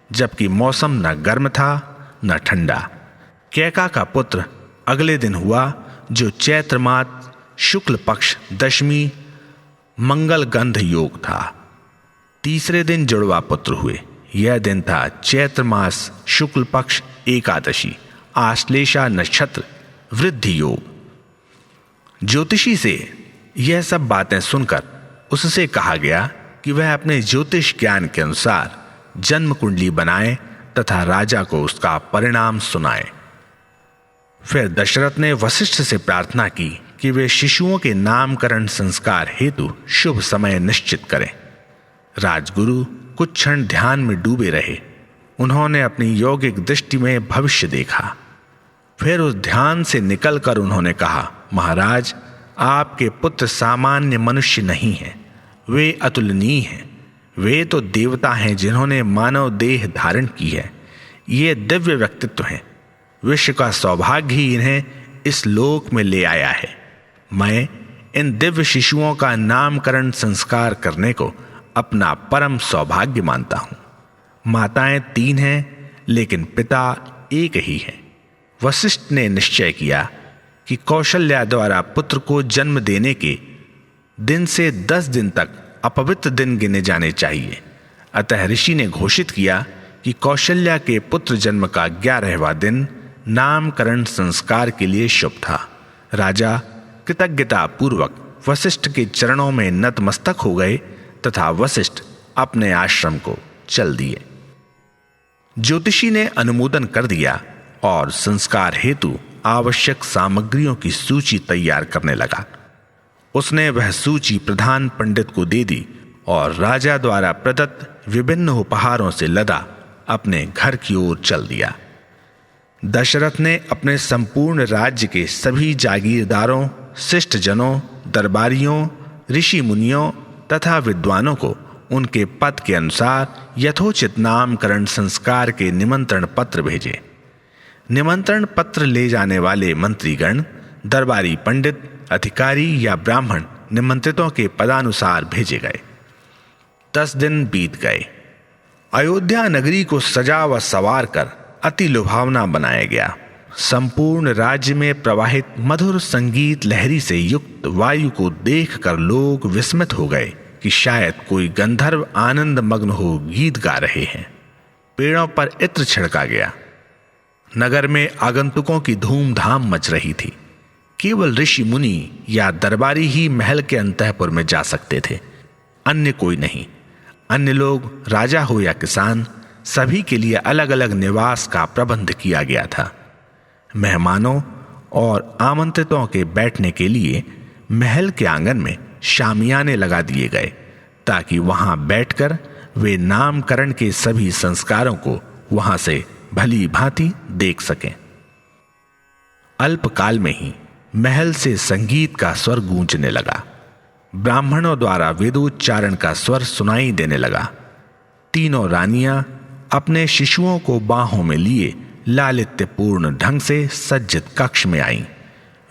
D: जबकि मौसम न गर्म था न ठंडा। कैका का पुत्र अगले दिन हुआ, जो चैत्र मास शुक्ल पक्ष दशमी मंगल गंध योग था। तीसरे दिन जुड़वा पुत्र हुए। यह दिन था चैत्र मास शुक्ल पक्ष एकादशी, आश्लेषा नक्षत्र, वृद्धि योग। ज्योतिषी से यह सब बातें सुनकर उससे कहा गया कि वह अपने ज्योतिष ज्ञान के अनुसार जन्म कुंडली बनाए तथा राजा को उसका परिणाम सुनाए। फिर दशरथ ने वशिष्ठ से प्रार्थना की कि वे शिशुओं के नामकरण संस्कार हेतु शुभ समय निश्चित करें। राजगुरु कुछ क्षण ध्यान में डूबे रहे। उन्होंने अपनी यौगिक दृष्टि में भविष्य देखा। फिर उस ध्यान से निकलकर उन्होंने कहा, महाराज, आपके पुत्र सामान्य मनुष्य नहीं हैं, वे अतुलनीय हैं। वे तो देवता हैं जिन्होंने मानव देह धारण की है। ये दिव्य व्यक्तित्व हैं। विश्व का सौभाग्य ही इन्हें इस लोक में ले आया है। मैं इन दिव्य शिशुओं का नामकरण संस्कार करने को अपना परम सौभाग्य मानता हूं। माताएं 3 हैं लेकिन पिता एक ही है। वशिष्ठ ने निश्चय किया कि कौशल्या द्वारा पुत्र को जन्म देने के दिन से 10 दिन तक अपवित्र दिन गिने जाने चाहिए। अतः ऋषि ने घोषित किया कि कौशल्या के पुत्र जन्म का 11वां दिन नामकरण संस्कार के लिए शुभ था। राजा कृतज्ञता पूर्वक वशिष्ठ के चरणों में नतमस्तक हो गए तथा वशिष्ठ अपने आश्रम को चल दिए। ज्योतिषी ने अनुमोदन कर दिया और संस्कार हेतु आवश्यक सामग्रियों की सूची तैयार करने लगा। उसने वह सूची प्रधान पंडित को दे दी और राजा द्वारा प्रदत्त विभिन्न उपहारों से लदा अपने घर की ओर चल दिया। दशरथ ने अपने संपूर्ण राज्य के सभी जागीरदारों, शिष्टजनों, दरबारियों, ऋषि मुनियों तथा विद्वानों को उनके पद के अनुसार यथोचित नामकरण संस्कार के निमंत्रण पत्र भेजे। निमंत्रण पत्र ले जाने वाले मंत्रीगण, दरबारी पंडित, अधिकारी या ब्राह्मण निमंत्रितों के पदानुसार भेजे गए। 10 दिन बीत गए। अयोध्या नगरी को सजा व सवार कर अति लुभावना बनाया गया। संपूर्ण राज्य में प्रवाहित मधुर संगीत लहरी से युक्त वायु को देखकर लोग विस्मित हो गए कि शायद कोई गंधर्व आनंद मग्न हो गीत गा रहे हैं। पेड़ों पर इत्र छिड़का गया। नगर में आगंतुकों की धूमधाम मच रही थी। केवल ऋषि मुनि या दरबारी ही महल के अंतःपुर में जा सकते थे, अन्य कोई नहीं। अन्य लोग, राजा हो या किसान, सभी के लिए अलग अलग निवास का प्रबंध किया गया था। मेहमानों और आमंत्रितों के बैठने के लिए महल के आंगन में शामियाने लगा दिए गए ताकि वहां बैठकर वे नामकरण के सभी संस्कारों को वहां से भली भांति देख सकें। अल्पकाल में ही महल से संगीत का स्वर गूंजने लगा। ब्राह्मणों द्वारा वेदोच्चारण का स्वर सुनाई देने लगा। तीनों रानियां अपने शिशुओं को बाहों में लिए लालित्यपूर्ण ढंग से सज्जित कक्ष में आईं।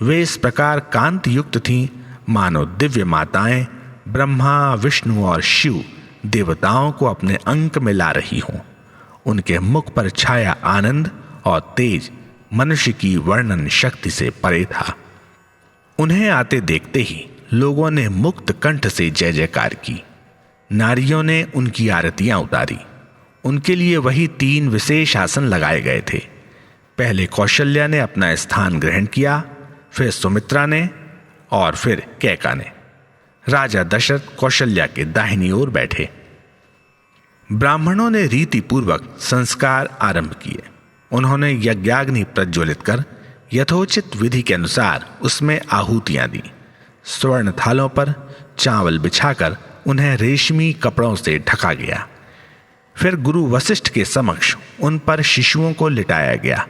D: वे इस प्रकार कांति युक्त थीं मानो दिव्य माताएं ब्रह्मा, विष्णु और शिव देवताओं को अपने अंक में ला रही हों। उनके मुख पर छाया आनंद और तेज मनुष्य की वर्णन शक्ति से परे था। उन्हें आते देखते ही लोगों ने मुक्त कंठ से जय जयकार की। नारियों ने उनकी आरतियां उतारी। उनके लिए वही 3 विशेष आसन लगाए गए थे। पहले कौशल्या ने अपना स्थान ग्रहण किया, फिर सुमित्रा ने और फिर कैका ने। राजा दशरथ कौशल्या के दाहिनी ओर बैठे। ब्राह्मणों ने रीति पूर्वक संस्कार आरंभ किए। उन्होंने यज्ञाग्नि प्रज्वलित कर यथोचित विधि के अनुसार उसमें आहुतियां दी। स्वर्ण थालों पर चावल बिछाकर उन्हें रेशमी कपड़ों से ढका गया। फिर गुरु वशिष्ठ के समक्ष उन पर शिशुओं को लिटाया गया।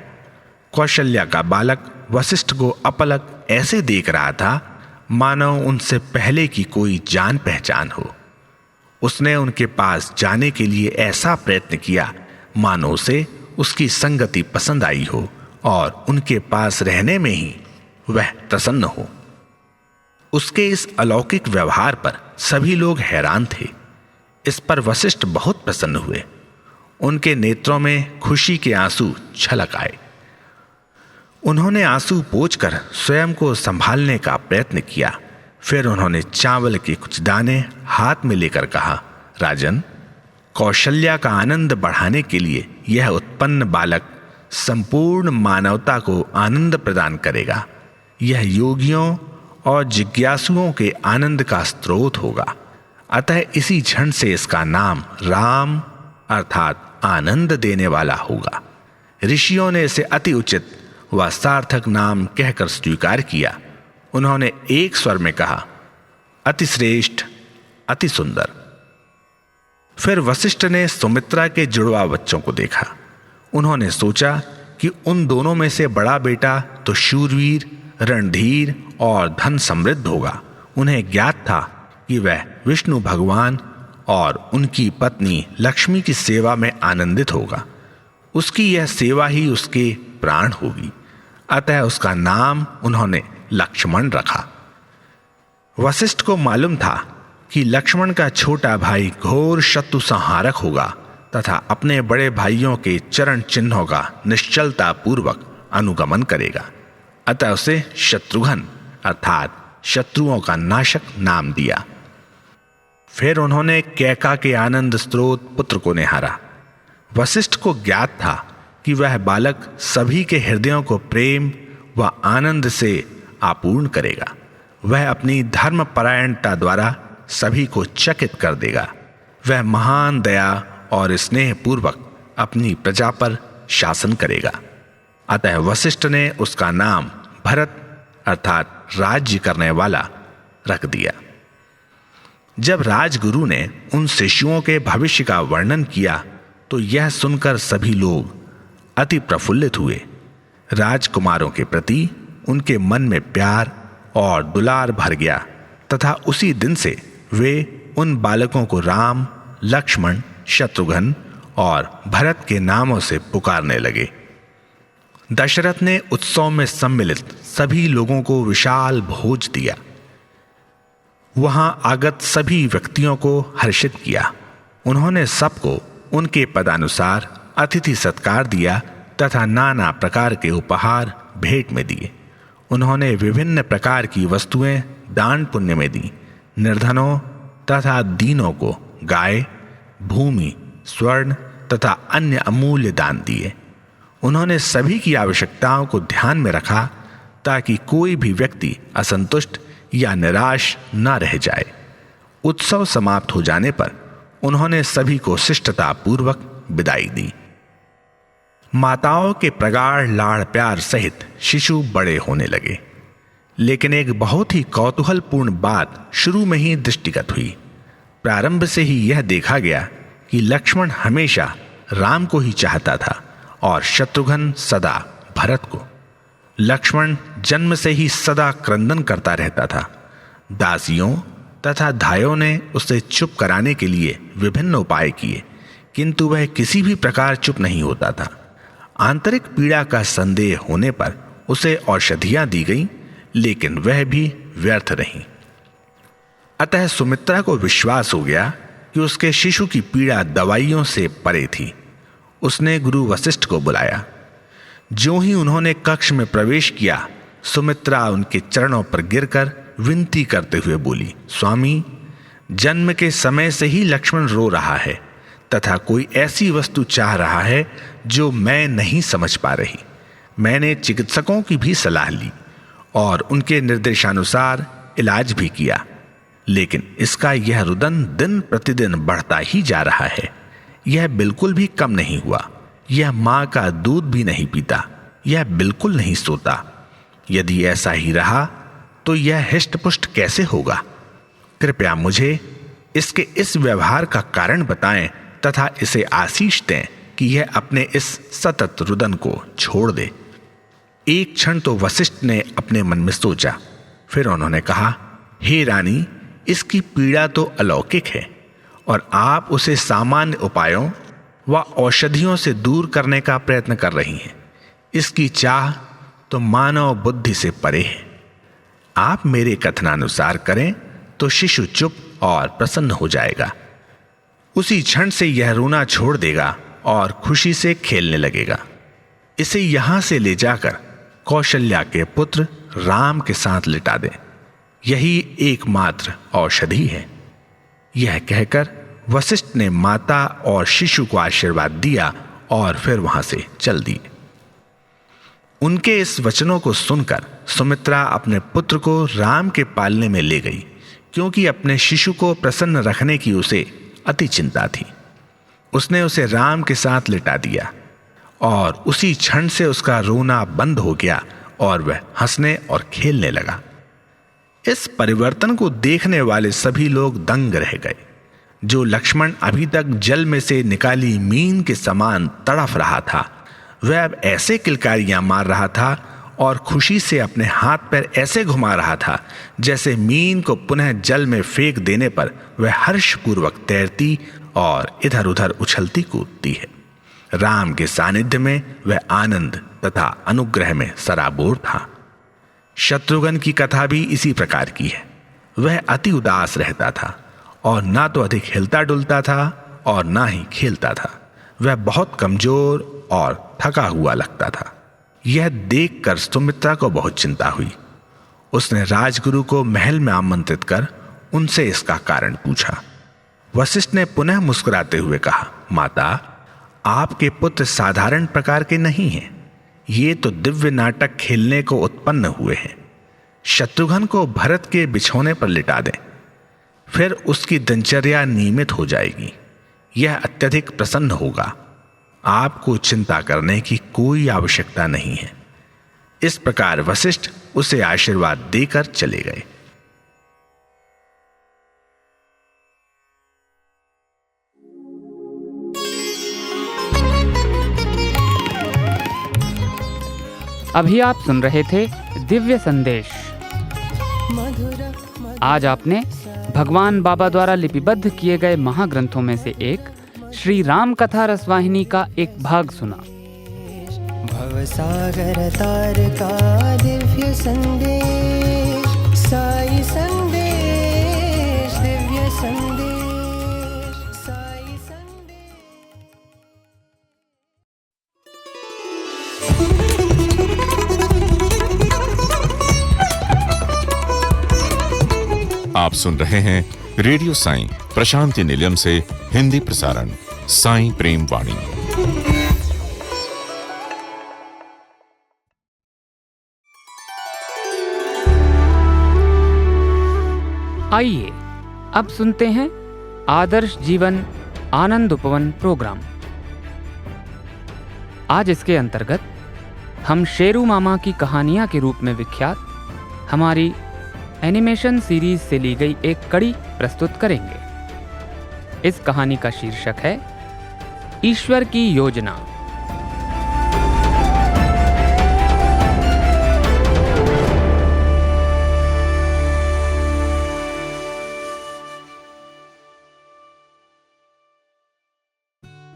D: कौशल्या का बालक वशिष्ठ को अपलक ऐसे देख रहा था मानो उनसे पहले की कोई जान पहचान हो। उसने उनके पास जाने के लिए ऐसा प्रयत्न किया मानो उसे उसकी संगति पसंद आई हो और उनके पास रहने में ही वह प्रसन्न हो। उसके इस अलौकिक व्यवहार पर सभी लोग हैरान थे। इस पर वशिष्ठ बहुत प्रसन्न हुए। उनके नेत्रों में खुशी के आंसू छलक आए। उन्होंने आंसू पोंछकर स्वयं को संभालने का प्रयत्न किया। फिर उन्होंने चावल के कुछ दाने हाथ में लेकर कहा, राजन, कौशल्या का आनंद बढ़ाने के लिए यह उत्पन्न बालक संपूर्ण मानवता को आनंद प्रदान करेगा। यह योगियों और जिज्ञासुओं के आनंद का स्रोत होगा। अतः इसी क्षण से इसका नाम राम अर्थात आनंद देने वाला होगा। ऋषियों ने इसे अति उचित व सार्थक नाम कहकर स्वीकार किया। उन्होंने एक स्वर में कहा, अति श्रेष्ठ, अति सुंदर। फिर वशिष्ठ ने सुमित्रा के जुड़वा बच्चों को देखा। उन्होंने सोचा कि उन दोनों में से बड़ा बेटा तो शूरवीर, रणधीर और धन समृद्ध होगा। उन्हें ज्ञात था कि वह विष्णु भगवान और उनकी पत्नी लक्ष्मी की सेवा में आनंदित होगा। उसकी यह सेवा ही उसके प्राण होगी। अतः उसका नाम उन्होंने लक्ष्मण रखा। वशिष्ठ को मालूम था कि लक्ष्मण का छोटा भाई घोर शत्रु संहारक होगा तथा अपने बड़े भाइयों के चरण चिन्हों का निश्चलता पूर्वक अनुगमन करेगा। अतः उसे शत्रुघ्न अर्थात शत्रुओं का नाशक नाम दिया। फिर उन्होंने कैका के आनंद स्रोत पुत्र को निहारा। वशिष्ठ को ज्ञात था कि वह बालक सभी के हृदयों को प्रेम व आनंद से आपूर्ण करेगा। वह अपनी धर्मपरायणता द्वारा सभी को चकित कर देगा। वह महान दया और स्नेह पूर्वक अपनी प्रजा पर शासन करेगा। अतः वशिष्ठ ने उसका नाम भरत अर्थात राज्य करने वाला रख दिया। जब राजगुरु ने उन शिशुओं के भविष्य का वर्णन किया तो यह सुनकर सभी लोग अति प्रफुल्लित हुए। राजकुमारों के प्रति उनके मन में प्यार और दुलार भर गया तथा उसी दिन से वे उन बालकों को राम, लक्ष्मण, शत्रुघ्न और भरत के नामों से पुकारने लगे। दशरथ ने उत्सव में सम्मिलित सभी लोगों को विशाल भोज दिया। वहां आगत सभी व्यक्तियों को हर्षित किया। उन्होंने सबको उनके पदानुसार अतिथि सत्कार दिया तथा नाना प्रकार के उपहार भेंट में दिए। उन्होंने विभिन्न प्रकार की वस्तुएं दान पुण्य में दी। निर्धनों तथा दीनों को गाय, भूमि, स्वर्ण तथा अन्य अमूल्य दान दिए। उन्होंने सभी की आवश्यकताओं को ध्यान में रखा ताकि कोई भी व्यक्ति असंतुष्ट या निराश न रह जाए। उत्सव समाप्त हो जाने पर उन्होंने सभी को शिष्टता पूर्वक विदाई दी। माताओं के प्रगाढ़ लाड़ प्यार सहित शिशु बड़े होने लगे। लेकिन एक बहुत ही कौतूहलपूर्ण बात शुरू में ही दृष्टिगत हुई। प्रारंभ से ही यह देखा गया कि लक्ष्मण हमेशा राम को ही चाहता था और शत्रुघ्न सदा भरत को। लक्ष्मण जन्म से ही सदा क्रंदन करता रहता था। दासियों तथा धायों ने उसे चुप कराने के लिए विभिन्न उपाय किए, किंतु वह किसी भी प्रकार चुप नहीं होता था। आंतरिक पीड़ा का संदेह होने पर उसे औषधियां दी गईं, लेकिन वह भी व्यर्थ रही। अतः सुमित्रा को विश्वास हो गया कि उसके शिशु की पीड़ा दवाइयों से परे थी। उसने गुरु वशिष्ठ को बुलाया। ज्यों ही उन्होंने कक्ष में प्रवेश किया, सुमित्रा उनके चरणों पर गिरकर विनती करते हुए बोली, स्वामी, जन्म के समय से ही लक्ष्मण रो रहा है तथा कोई ऐसी वस्तु चाह रहा है जो मैं नहीं समझ पा रही। मैंने चिकित्सकों की भी सलाह ली और उनके निर्देशानुसार इलाज भी किया, लेकिन इसका यह रुदन दिन प्रतिदिन बढ़ता ही जा रहा है। यह बिल्कुल भी कम नहीं हुआ। यह मां का दूध भी नहीं पीता। यह बिल्कुल नहीं सोता। यदि ऐसा ही रहा तो यह हिष्टपुष्ट कैसे होगा? कृपया मुझे इसके इस व्यवहार का कारण बताएं तथा इसे आशीष दें कि यह अपने इस सतत रुदन को छोड़ दे। एक क्षण तो वशिष्ठ ने अपने मन में सोचा, फिर उन्होंने कहा, हे रानी, इसकी पीड़ा तो अलौकिक है और आप उसे सामान्य उपायों व औषधियों से दूर करने का प्रयत्न कर रही हैं। इसकी चाह तो मानव बुद्धि से परे है। आप मेरे कथनानुसार करें तो शिशु चुप और प्रसन्न हो जाएगा। उसी क्षण से यह रोना छोड़ देगा और खुशी से खेलने लगेगा। इसे यहां से ले जाकर कौशल्या के पुत्र राम के साथ लिटा दें। यही एकमात्र औषधि है। यह कहकर वशिष्ठ ने माता और शिशु को आशीर्वाद दिया और फिर वहां से चल दी। उनके इस वचनों को सुनकर सुमित्रा अपने पुत्र को राम के पालने में ले गई, क्योंकि अपने शिशु को प्रसन्न रखने की उसे अति चिंता थी। उसने उसे राम के साथ लिटा दिया और उसी क्षण से उसका रोना बंद हो गया और वह हंसने और खेलने लगा। इस परिवर्तन को देखने वाले सभी लोग दंग रह गए। जो लक्ष्मण अभी तक जल में से निकाली मीन के समान तड़फ रहा था, वह अब ऐसे किलकारियां मार रहा था और खुशी से अपने हाथ पैर ऐसे घुमा रहा था जैसे मीन को पुनः जल में फेंक देने पर वह हर्षपूर्वक तैरती और इधर उधर उछलती कूदती है। राम के सानिध्य में वह आनंद तथा अनुग्रह में सराबोर था। शत्रुघ्न की कथा भी इसी प्रकार की है। वह अति उदास रहता था और ना तो अधिक हिलता डुलता था और ना ही खेलता था। वह बहुत कमजोर और थका हुआ लगता था। यह देखकर सुमित्रा को बहुत चिंता हुई। उसने राजगुरु को महल में आमंत्रित कर उनसे इसका कारण पूछा। वशिष्ठ ने पुनः मुस्कुराते हुए कहा, माता, आपके पुत्र साधारण प्रकार के नहीं हैं। ये तो दिव्य नाटक खेलने को उत्पन्न हुए हैं। शत्रुघ्न को भरत के बिछौने पर लिटा दें, फिर उसकी दिनचर्या नियमित हो जाएगी। यह अत्यधिक प्रसन्न होगा। आपको चिंता करने की कोई आवश्यकता नहीं है। इस प्रकार वशिष्ठ उसे आशीर्वाद देकर चले गए।
A: अभी आप सुन रहे थे दिव्य संदेश। आज आपने भगवान बाबा द्वारा लिपिबद्ध किए गए महाग्रंथों में से एक श्री राम कथा रसवाहिनी का एक भाग सुना।
C: भवसागर तार का दिव्य संदेश, साई संदेश, दिव्य संदेश, साई संदेश।
E: आप सुन रहे हैं रेडियो साईं प्रशांति निलयम से हिंदी प्रसारण साईं प्रेम वाणी।
A: आइए अब सुनते हैं आदर्श जीवन आनंद उपवन प्रोग्राम। आज इसके अंतर्गत हम शेरू मामा की कहानियां के रूप में विख्यात हमारी एनिमेशन सीरीज से ली गई एक कड़ी प्रस्तुत करेंगे। इस कहानी का शीर्षक है ईश्वर की योजना।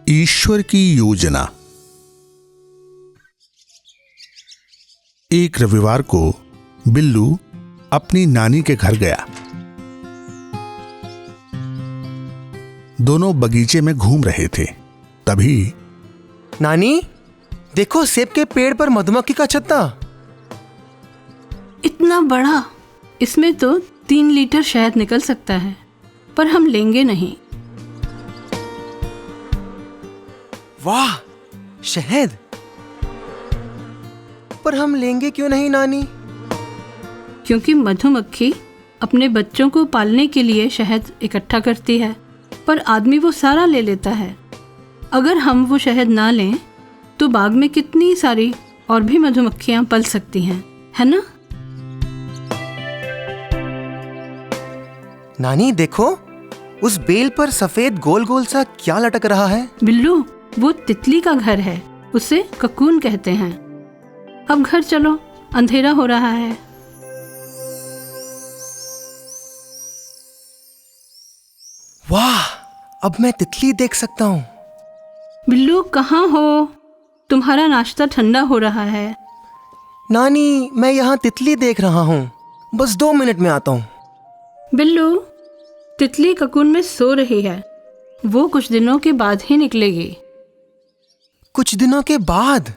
F: ईश्वर की योजना। एक रविवार को बिल्लू अपनी नानी के घर गया। दोनों बगीचे में घूम रहे थे। तभी
G: नानी, देखो सेब के पेड़ पर मधुमक्खी का छत्ता।
H: इतना बड़ा, इसमें तो 3 लीटर शहद निकल सकता है, पर हम लेंगे नहीं।
G: वाह, शहद! पर हम लेंगे क्यों नहीं नानी?
H: क्योंकि मधुमक्खी अपने बच्चों को पालने के लिए शहद इकट्ठा करती है, पर आदमी वो सारा ले लेता है। अगर हम वो शहद ना लें तो बाग में कितनी सारी और भी मधुमक्खियां पल सकती हैं, है ना?
G: नानी देखो, उस बेल पर सफेद गोल गोल सा क्या लटक रहा है?
H: बिल्लू, वो तितली का घर है, उसे ककून कहते हैं। अब घर चलो, अंधेरा हो रहा है।
G: वाह, अब मैं तितली देख सकता हूँ।
H: बिल्लू कहाँ हो? तुम्हारा नाश्ता ठंडा हो रहा है।
G: नानी, मैं यहाँ तितली देख रहा हूँ, बस 2 मिनट में आता हूँ।
H: बिल्लू, तितली ककून में सो रही है, वो कुछ दिनों के बाद ही निकलेगी।
G: कुछ दिनों के बाद?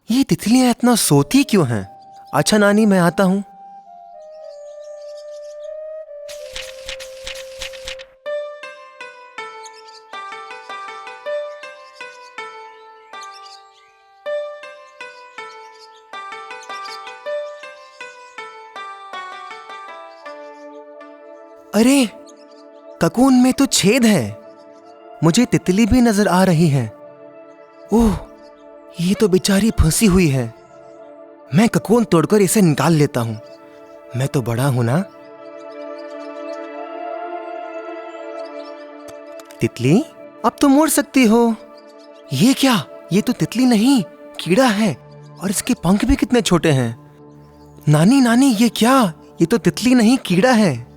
G: ये तितलियाँ इतना सोती क्यों हैं? अच्छा नानी, मैं आता हूँ। अरे, ककून में तो छेद है। मुझे तितली भी नजर आ रही है। ओह, ये तो बेचारी फंसी हुई है। मैं ककून तोड़कर इसे निकाल लेता हूं। मैं तो बड़ा हूं ना। तितली, अब तो मोड़ सकती हो। ये क्या? ये तो तितली नहीं, कीड़ा है। और इसके पंख भी कितने छोटे हैं। नानी नानी, ये क्या? ये तो तितली नहीं, कीड़ा है।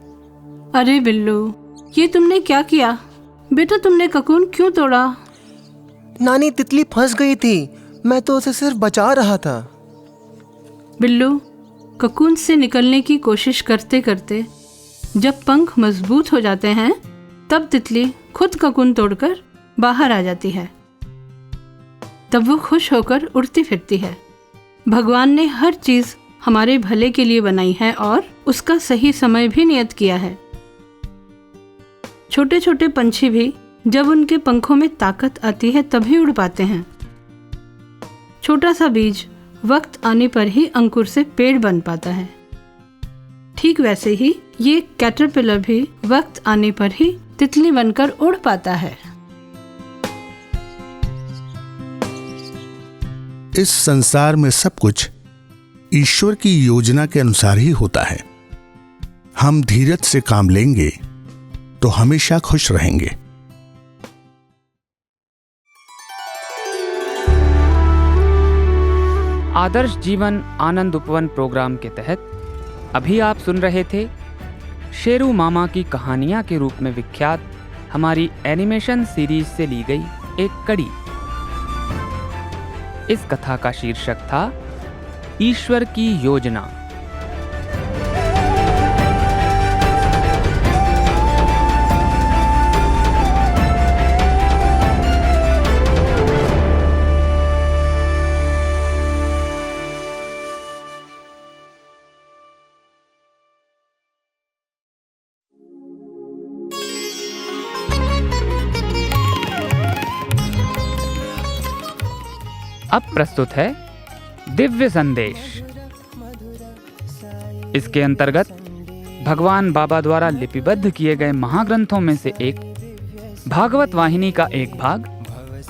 H: अरे बिल्लू, ये तुमने क्या किया? बेटा, तुमने ककून क्यों तोड़ा?
G: नानी, तितली फंस गई थी। मैं तो उसे सिर्फ बचा रहा था।
H: बिल्लू, ककून से निकलने की कोशिश करते करते जब पंख मजबूत हो जाते हैं तब तितली खुद ककून तोड़कर बाहर आ जाती है। तब वो खुश होकर उड़ती फिरती है। भगवान ने हर चीज हमारे भले के लिए बनाई है और उसका सही समय भी नियत किया है। छोटे छोटे पंछी भी जब उनके पंखों में ताकत आती है तभी उड़ पाते हैं। छोटा सा बीज वक्त आने पर ही अंकुर से पेड़ बन पाता है। ठीक वैसे ही ये कैटरपिलर भी वक्त आने पर ही तितली बनकर उड़ पाता है।
F: इस संसार में सब कुछ ईश्वर की योजना के अनुसार ही होता है। हम धीरज से काम लेंगे तो हमेशा खुश रहेंगे।
A: आदर्श जीवन आनंद उपवन प्रोग्राम के तहत अभी आप सुन रहे थे शेरू मामा की कहानियां के रूप में विख्यात हमारी एनिमेशन सीरीज से ली गई एक कड़ी। इस कथा का शीर्षक था ईश्वर की योजना। अब प्रस्तुत है दिव्य संदेश। इसके अंतर्गत भगवान बाबा द्वारा लिपिबद्ध किए गए महाग्रंथों में से एक भागवत वाहिनी का एक भाग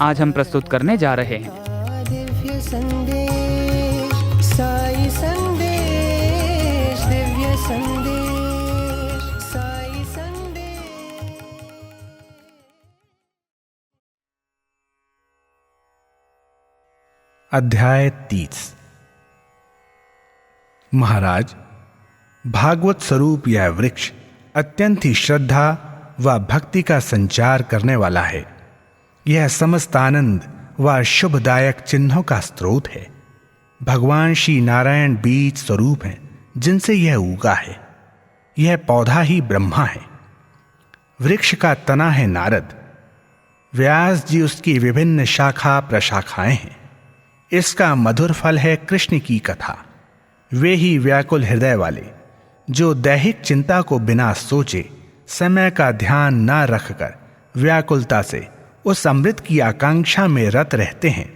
A: आज हम प्रस्तुत करने जा रहे हैं।
C: दिव्य संदेश, साई संदेश, दिव्य संदेश, साई संदेश।
D: अध्याय 30। महाराज, भागवत स्वरूप यह वृक्ष अत्यंत ही श्रद्धा व भक्ति का संचार करने वाला है। यह समस्त आनंद व शुभदायक चिन्हों का स्रोत है। भगवान श्री नारायण बीज स्वरूप हैं जिनसे यह उगा है। यह पौधा ही ब्रह्मा है। वृक्ष का तना है नारद। व्यास जी उसकी विभिन्न शाखा प्रशाखाएं हैं। इसका मधुर फल है कृष्ण की कथा। वे ही व्याकुल हृदय वाले जो दैहिक चिंता को बिना सोचे, समय का ध्यान न रखकर व्याकुलता से उस अमृत की आकांक्षा में रत रहते हैं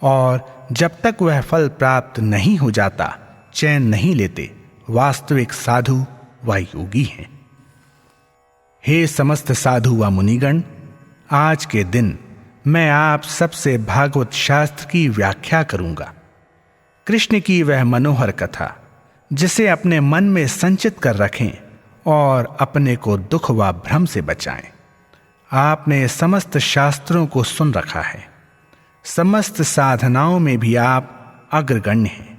D: और जब तक वह फल प्राप्त नहीं हो जाता चैन नहीं लेते, वास्तविक साधु व योगी हैं। हे समस्त साधु व मुनिगण, आज के दिन मैं आप सबसे भागवत शास्त्र की व्याख्या करूंगा। कृष्ण की वह मनोहर कथा जिसे अपने मन में संचित कर रखें और अपने को दुख व भ्रम से बचाएं। आपने समस्त शास्त्रों को सुन रखा है। समस्त साधनाओं में भी आप अग्रगण्य हैं,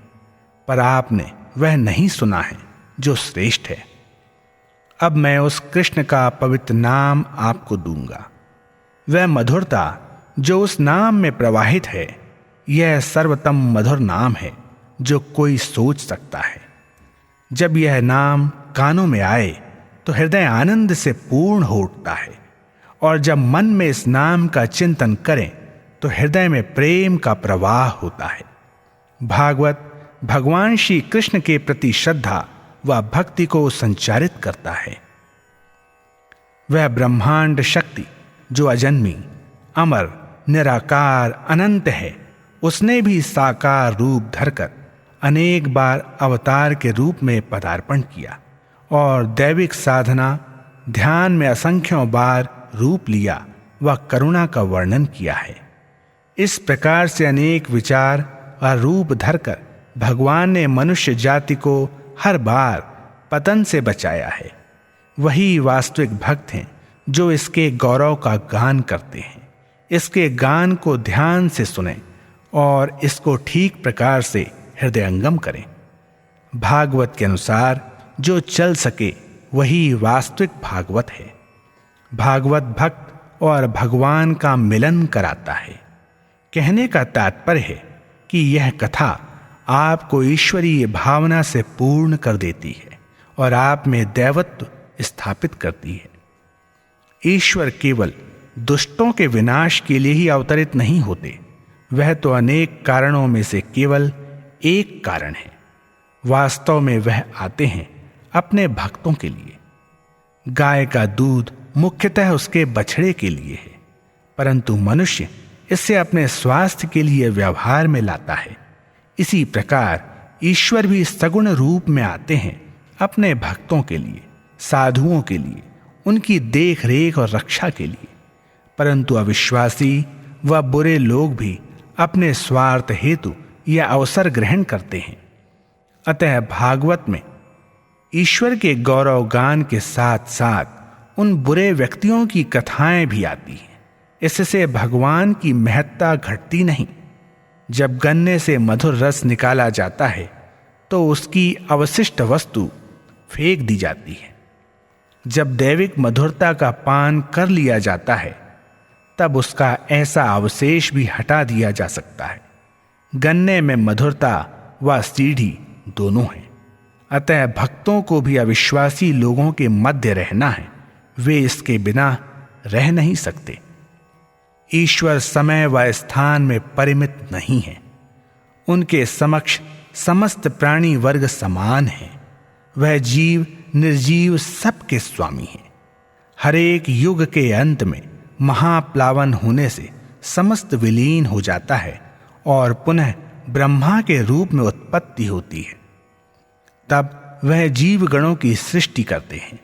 D: पर आपने वह नहीं सुना है जो श्रेष्ठ है। अब मैं उस कृष्ण का पवित्र नाम आपको दूंगा। वह मधुरता जो उस नाम में प्रवाहित है, यह सर्वोत्तम मधुर नाम है जो कोई सोच सकता है। जब यह नाम कानों में आए तो हृदय आनंद से पूर्ण हो उठता है, और जब मन में इस नाम का चिंतन करें तो हृदय में प्रेम का प्रवाह होता है। भागवत भगवान श्री कृष्ण के प्रति श्रद्धा व भक्ति को संचारित करता है। वह ब्रह्मांड शक्ति जो अजन्मी, अमर, निराकार, अनंत है, उसने भी साकार रूप धरकर अनेक बार अवतार के रूप में पदार्पण किया और दैविक साधना ध्यान में असंख्यों बार रूप लिया व करुणा का वर्णन किया है। इस प्रकार से अनेक विचार और रूप धरकर भगवान ने मनुष्य जाति को हर बार पतन से बचाया है। वही वास्तविक भक्त हैं जो इसके गौरव का गान करते हैं। इसके गान को ध्यान से सुनें और इसको ठीक प्रकार से हृदयंगम करें। भागवत के अनुसार जो चल सके वही वास्तविक भागवत है। भागवत भक्त और भगवान का मिलन कराता है। कहने का तात्पर्य है कि यह कथा आपको ईश्वरीय भावना से पूर्ण कर देती है और आप में दैवत्व स्थापित करती है। ईश्वर केवल दुष्टों के विनाश के लिए ही अवतरित नहीं होते, वह तो अनेक कारणों में से केवल एक कारण है। वास्तव में वह आते हैं अपने भक्तों के लिए। गाय का दूध मुख्यतः उसके बछड़े के लिए है, परंतु मनुष्य इसे अपने स्वास्थ्य के लिए व्यवहार में लाता है। इसी प्रकार ईश्वर भी सगुण रूप में आते हैं अपने भक्तों के लिए, साधुओं के लिए, उनकी देख रेख और रक्षा के लिए। परंतु अविश्वासी व बुरे लोग भी अपने स्वार्थ हेतु यह अवसर ग्रहण करते हैं। अतः भागवत में ईश्वर के गौरव गान के साथ साथ उन बुरे व्यक्तियों की कथाएं भी आती हैं। इससे भगवान की महत्ता घटती नहीं। जब गन्ने से मधुर रस निकाला जाता है तो उसकी अवशिष्ट वस्तु फेंक दी जाती है। जब दैविक मधुरता का पान कर लिया जाता है तब उसका ऐसा अवशेष भी हटा दिया जा सकता है। गन्ने में मधुरता व सीढ़ी दोनों हैं। अतः भक्तों को भी अविश्वासी लोगों के मध्य रहना है। वे इसके बिना रह नहीं सकते। ईश्वर समय व स्थान में परिमित नहीं है। उनके समक्ष समस्त प्राणी वर्ग समान हैं। वह जीव निर्जीव सबके स्वामी हैं। हर एक युग के अंत में महाप्लावन होने से समस्त विलीन हो जाता है और पुनः ब्रह्मा के रूप में उत्पत्ति होती है। तब वह जीव गणों की सृष्टि करते हैं।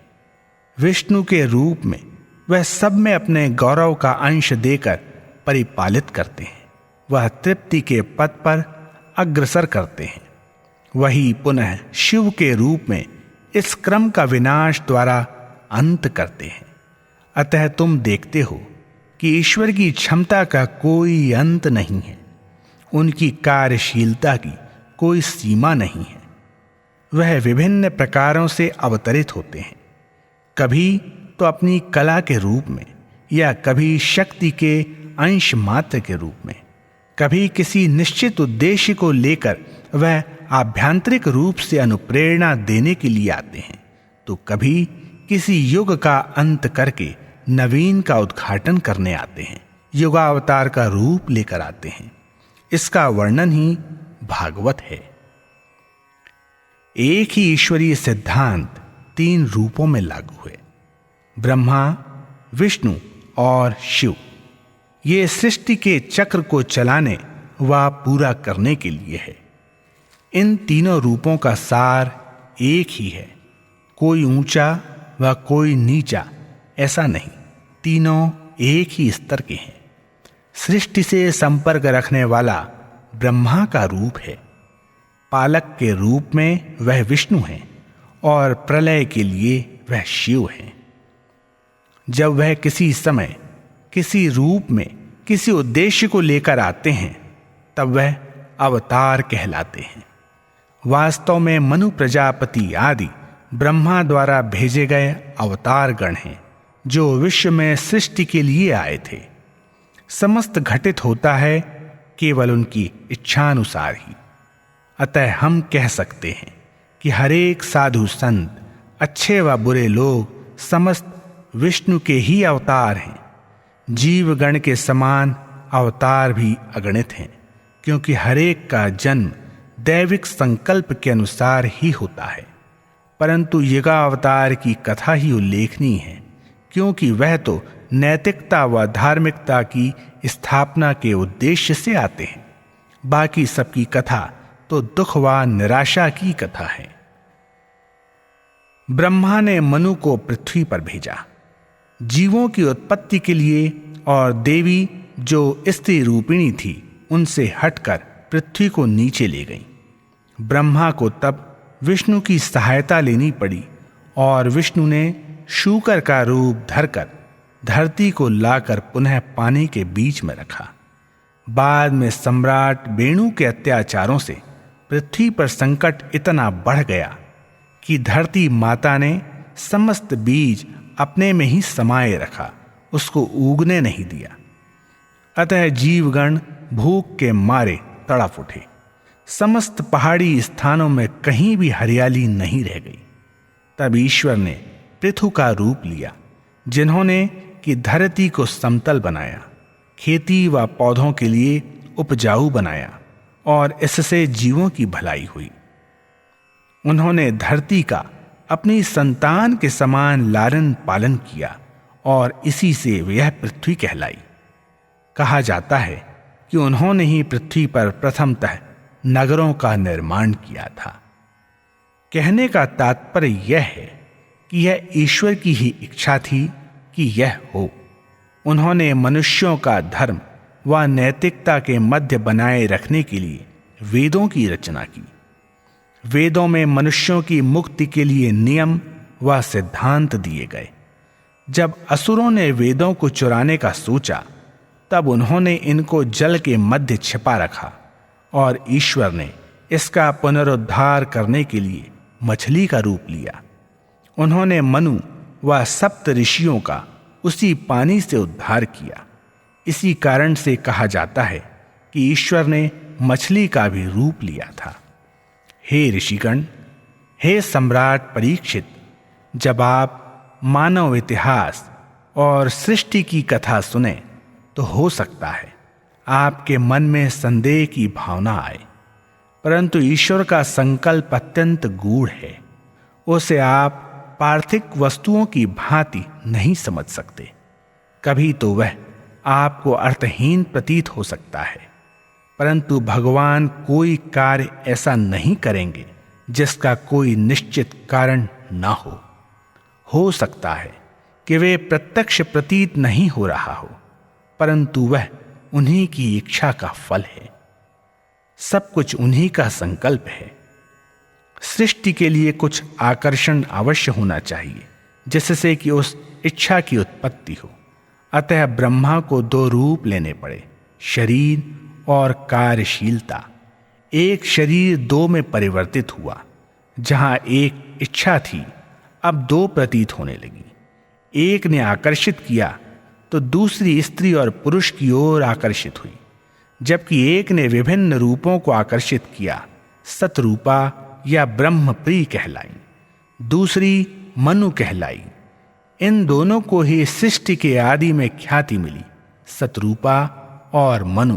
D: विष्णु के रूप में वह सब में अपने गौरव का अंश देकर परिपालित करते हैं। वह तृप्ति के पद पर अग्रसर करते हैं। वही पुनः शिव के रूप में इस क्रम का विनाश द्वारा अंत करते हैं। अतः तुम देखते हो कि ईश्वर की क्षमता का कोई अंत नहीं है। उनकी कार्यशीलता की कोई सीमा नहीं है। वह विभिन्न प्रकारों से अवतरित होते हैं, कभी तो अपनी कला के रूप में या कभी शक्ति के अंश मात्र के रूप में। कभी किसी निश्चित उद्देश्य को लेकर वह आभ्यंतरिक रूप से अनुप्रेरणा देने के लिए आते हैं, तो कभी किसी युग का अंत करके नवीन का उद्घाटन करने आते हैं, युगावतार का रूप लेकर आते हैं। इसका वर्णन ही भागवत है। एक ही ईश्वरीय सिद्धांत तीन रूपों में लागू है, ब्रह्मा, विष्णु और शिव। ये सृष्टि के चक्र को चलाने व पूरा करने के लिए है। इन तीनों रूपों का सार एक ही है। कोई ऊंचा व कोई नीचा ऐसा नहीं, तीनों एक ही स्तर के हैं। सृष्टि से संपर्क रखने वाला ब्रह्मा का रूप है। पालक के रूप में वह विष्णु है और प्रलय के लिए वह शिव है। जब वह किसी समय किसी रूप में किसी उद्देश्य को लेकर आते हैं तब वह अवतार कहलाते हैं। वास्तव में मनु प्रजापति आदि ब्रह्मा द्वारा भेजे गए अवतार गण हैं जो विश्व में सृष्टि के लिए आए थे। समस्त घटित होता है केवल उनकी इच्छानुसार ही। अतः हम कह सकते हैं कि हर एक साधु संत, अच्छे व बुरे लोग समस्त विष्णु के ही अवतार हैं। जीवगण के समान अवतार भी अगणित हैं, क्योंकि हर एक का जन्म दैविक संकल्प के अनुसार ही होता है। परंतु युगावतार की कथा ही उल्लेखनीय है, क्योंकि वह तो नैतिकता व धार्मिकता की स्थापना के उद्देश्य से आते हैं। बाकी सबकी कथा तो दुख व निराशा की कथा है। ब्रह्मा ने मनु को पृथ्वी पर भेजा जीवों की उत्पत्ति के लिए, और देवी जो स्त्री रूपिणी थी उनसे हटकर पृथ्वी को नीचे ले गई। ब्रह्मा को तब विष्णु की सहायता लेनी पड़ी और विष्णु ने शूकर का रूप धरकर धरती को लाकर पुनः पानी के बीच में रखा। बाद में सम्राट वेणु के अत्याचारों से पृथ्वी पर संकट इतना बढ़ गया कि धरती माता ने समस्त बीज अपने में ही समाये रखा, उसको उगने नहीं दिया। अतः जीवगण भूख के मारे तड़प उठे। समस्त पहाड़ी स्थानों में कहीं भी हरियाली नहीं रह गई। तब ईश्वर ने पृथु का रूप लिया, जिन्होंने कि धरती को समतल बनाया, खेती व पौधों के लिए उपजाऊ बनाया और इससे जीवों की भलाई हुई। उन्होंने धरती का अपनी संतान के समान लालन पालन किया और इसी से यह पृथ्वी कहलाई। कहा जाता है कि उन्होंने ही पृथ्वी पर प्रथमतः नगरों का निर्माण किया था। कहने का तात्पर्य यह है कि यह ईश्वर की ही इच्छा थी कि यह हो। उन्होंने मनुष्यों का धर्म व नैतिकता के मध्य बनाए रखने के लिए वेदों की रचना की। वेदों में मनुष्यों की मुक्ति के लिए नियम व सिद्धांत दिए गए। जब असुरों ने वेदों को चुराने का सोचा, तब उन्होंने इनको जल के मध्य छिपा रखा और ईश्वर ने इसका पुनरुद्धार करने के लिए मछली का रूप लिया। उन्होंने मनु व सप्त ऋषियों का उसी पानी से उद्धार किया। इसी कारण से कहा जाता है कि ईश्वर ने मछली का भी रूप लिया था। हे ऋषिगण, हे सम्राट परीक्षित, जब आप मानव इतिहास और सृष्टि की कथा सुने तो हो सकता है आपके मन में संदेह की भावना आए, परंतु ईश्वर का संकल्प अत्यंत गूढ़ है। उसे आप पार्थिव वस्तुओं की भांति नहीं समझ सकते। कभी तो वह आपको अर्थहीन प्रतीत हो सकता है, परंतु भगवान कोई कार्य ऐसा नहीं करेंगे जिसका कोई निश्चित कारण ना हो। हो सकता है कि वे प्रत्यक्ष प्रतीत नहीं हो रहा हो, परंतु वह उन्हीं की इच्छा का फल है। सब कुछ उन्हीं का संकल्प है। सृष्टि के लिए कुछ आकर्षण अवश्य होना चाहिए, जिससे कि उस इच्छा की उत्पत्ति हो। अतः ब्रह्मा को दो रूप लेने पड़े, शरीर और कार्यशीलता। एक शरीर दो में परिवर्तित हुआ। जहां एक इच्छा थी, अब दो प्रतीत होने लगी। एक ने आकर्षित किया तो दूसरी स्त्री और पुरुष की ओर आकर्षित हुई, जबकि एक ने विभिन्न रूपों को आकर्षित किया, सतरूपा या ब्रह्म प्रिय कहलाई, दूसरी मनु कहलाई। इन दोनों को ही सृष्टि के आदि में ख्याति मिली। सतरूपा और मनु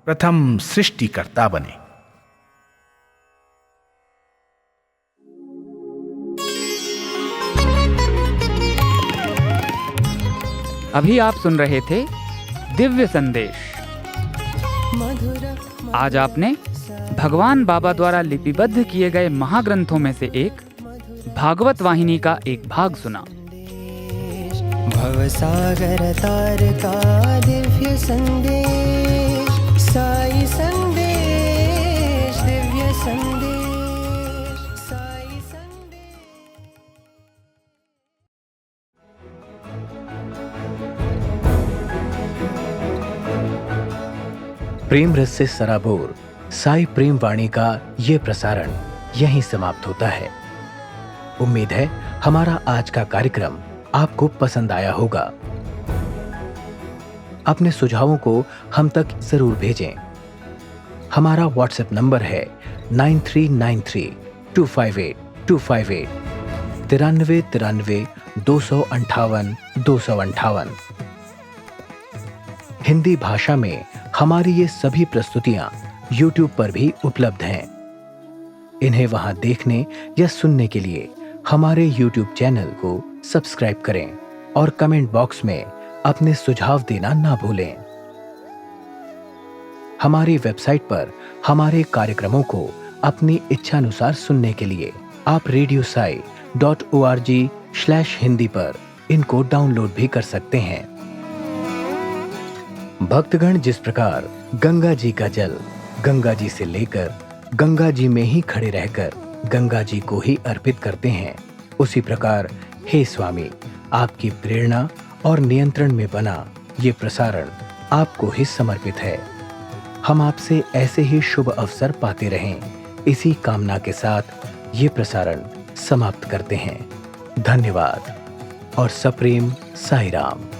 D: प्रथम सृष्टिकर्ता बने।
A: अभी आप सुन रहे थे दिव्य संदेश। आज आपने भगवान बाबा द्वारा लिपिबद्ध किए गए महाग्रंथों में से एक भागवत वाहिनी का एक भाग सुना।
C: भवसागर तार का दिव्य संदेश, साई संदेश, दिव्य संदेश, साई संदेश।
I: प्रेम रस से सराबोर साई प्रेम वाणी का ये प्रसारण यहीं समाप्त होता है। उम्मीद है हमारा आज का कार्यक्रम आपको पसंद आया होगा। अपने सुझावों को हम तक जरूर भेजें। हमारा व्हाट्सएप नंबर है 9393258258 9393 258 258। हिंदी भाषा में हमारी ये सभी प्रस्तुतियां YouTube पर भी उपलब्ध हैं। इन्हें वहां देखने या सुनने के लिए हमारे YouTube चैनल को सब्सक्राइब करें और कमेंट बॉक्स में अपने सुझाव देना ना भूलें। हमारी वेबसाइट पर हमारे कार्यक्रमों को अपनी इच्छानुसार सुनने के लिए आप रेडियो साई www.saiprim.org/hindi पर इनको डाउनलोड भी कर सकते हैं। भक्तगण जिस प्रकार गंगा जी का जल गंगा जी से लेकर गंगा जी में ही खड़े रहकर गंगा जी को ही अर्पित करते हैं, उसी प्रकार हे स्वामी, आपकी प्रेरणा और नियंत्रण में बना ये प्रसारण आपको ही समर्पित है। हम आपसे ऐसे ही शुभ अवसर पाते रहें, इसी कामना के साथ ये प्रसारण समाप्त करते हैं। धन्यवाद और सप्रेम साई राम।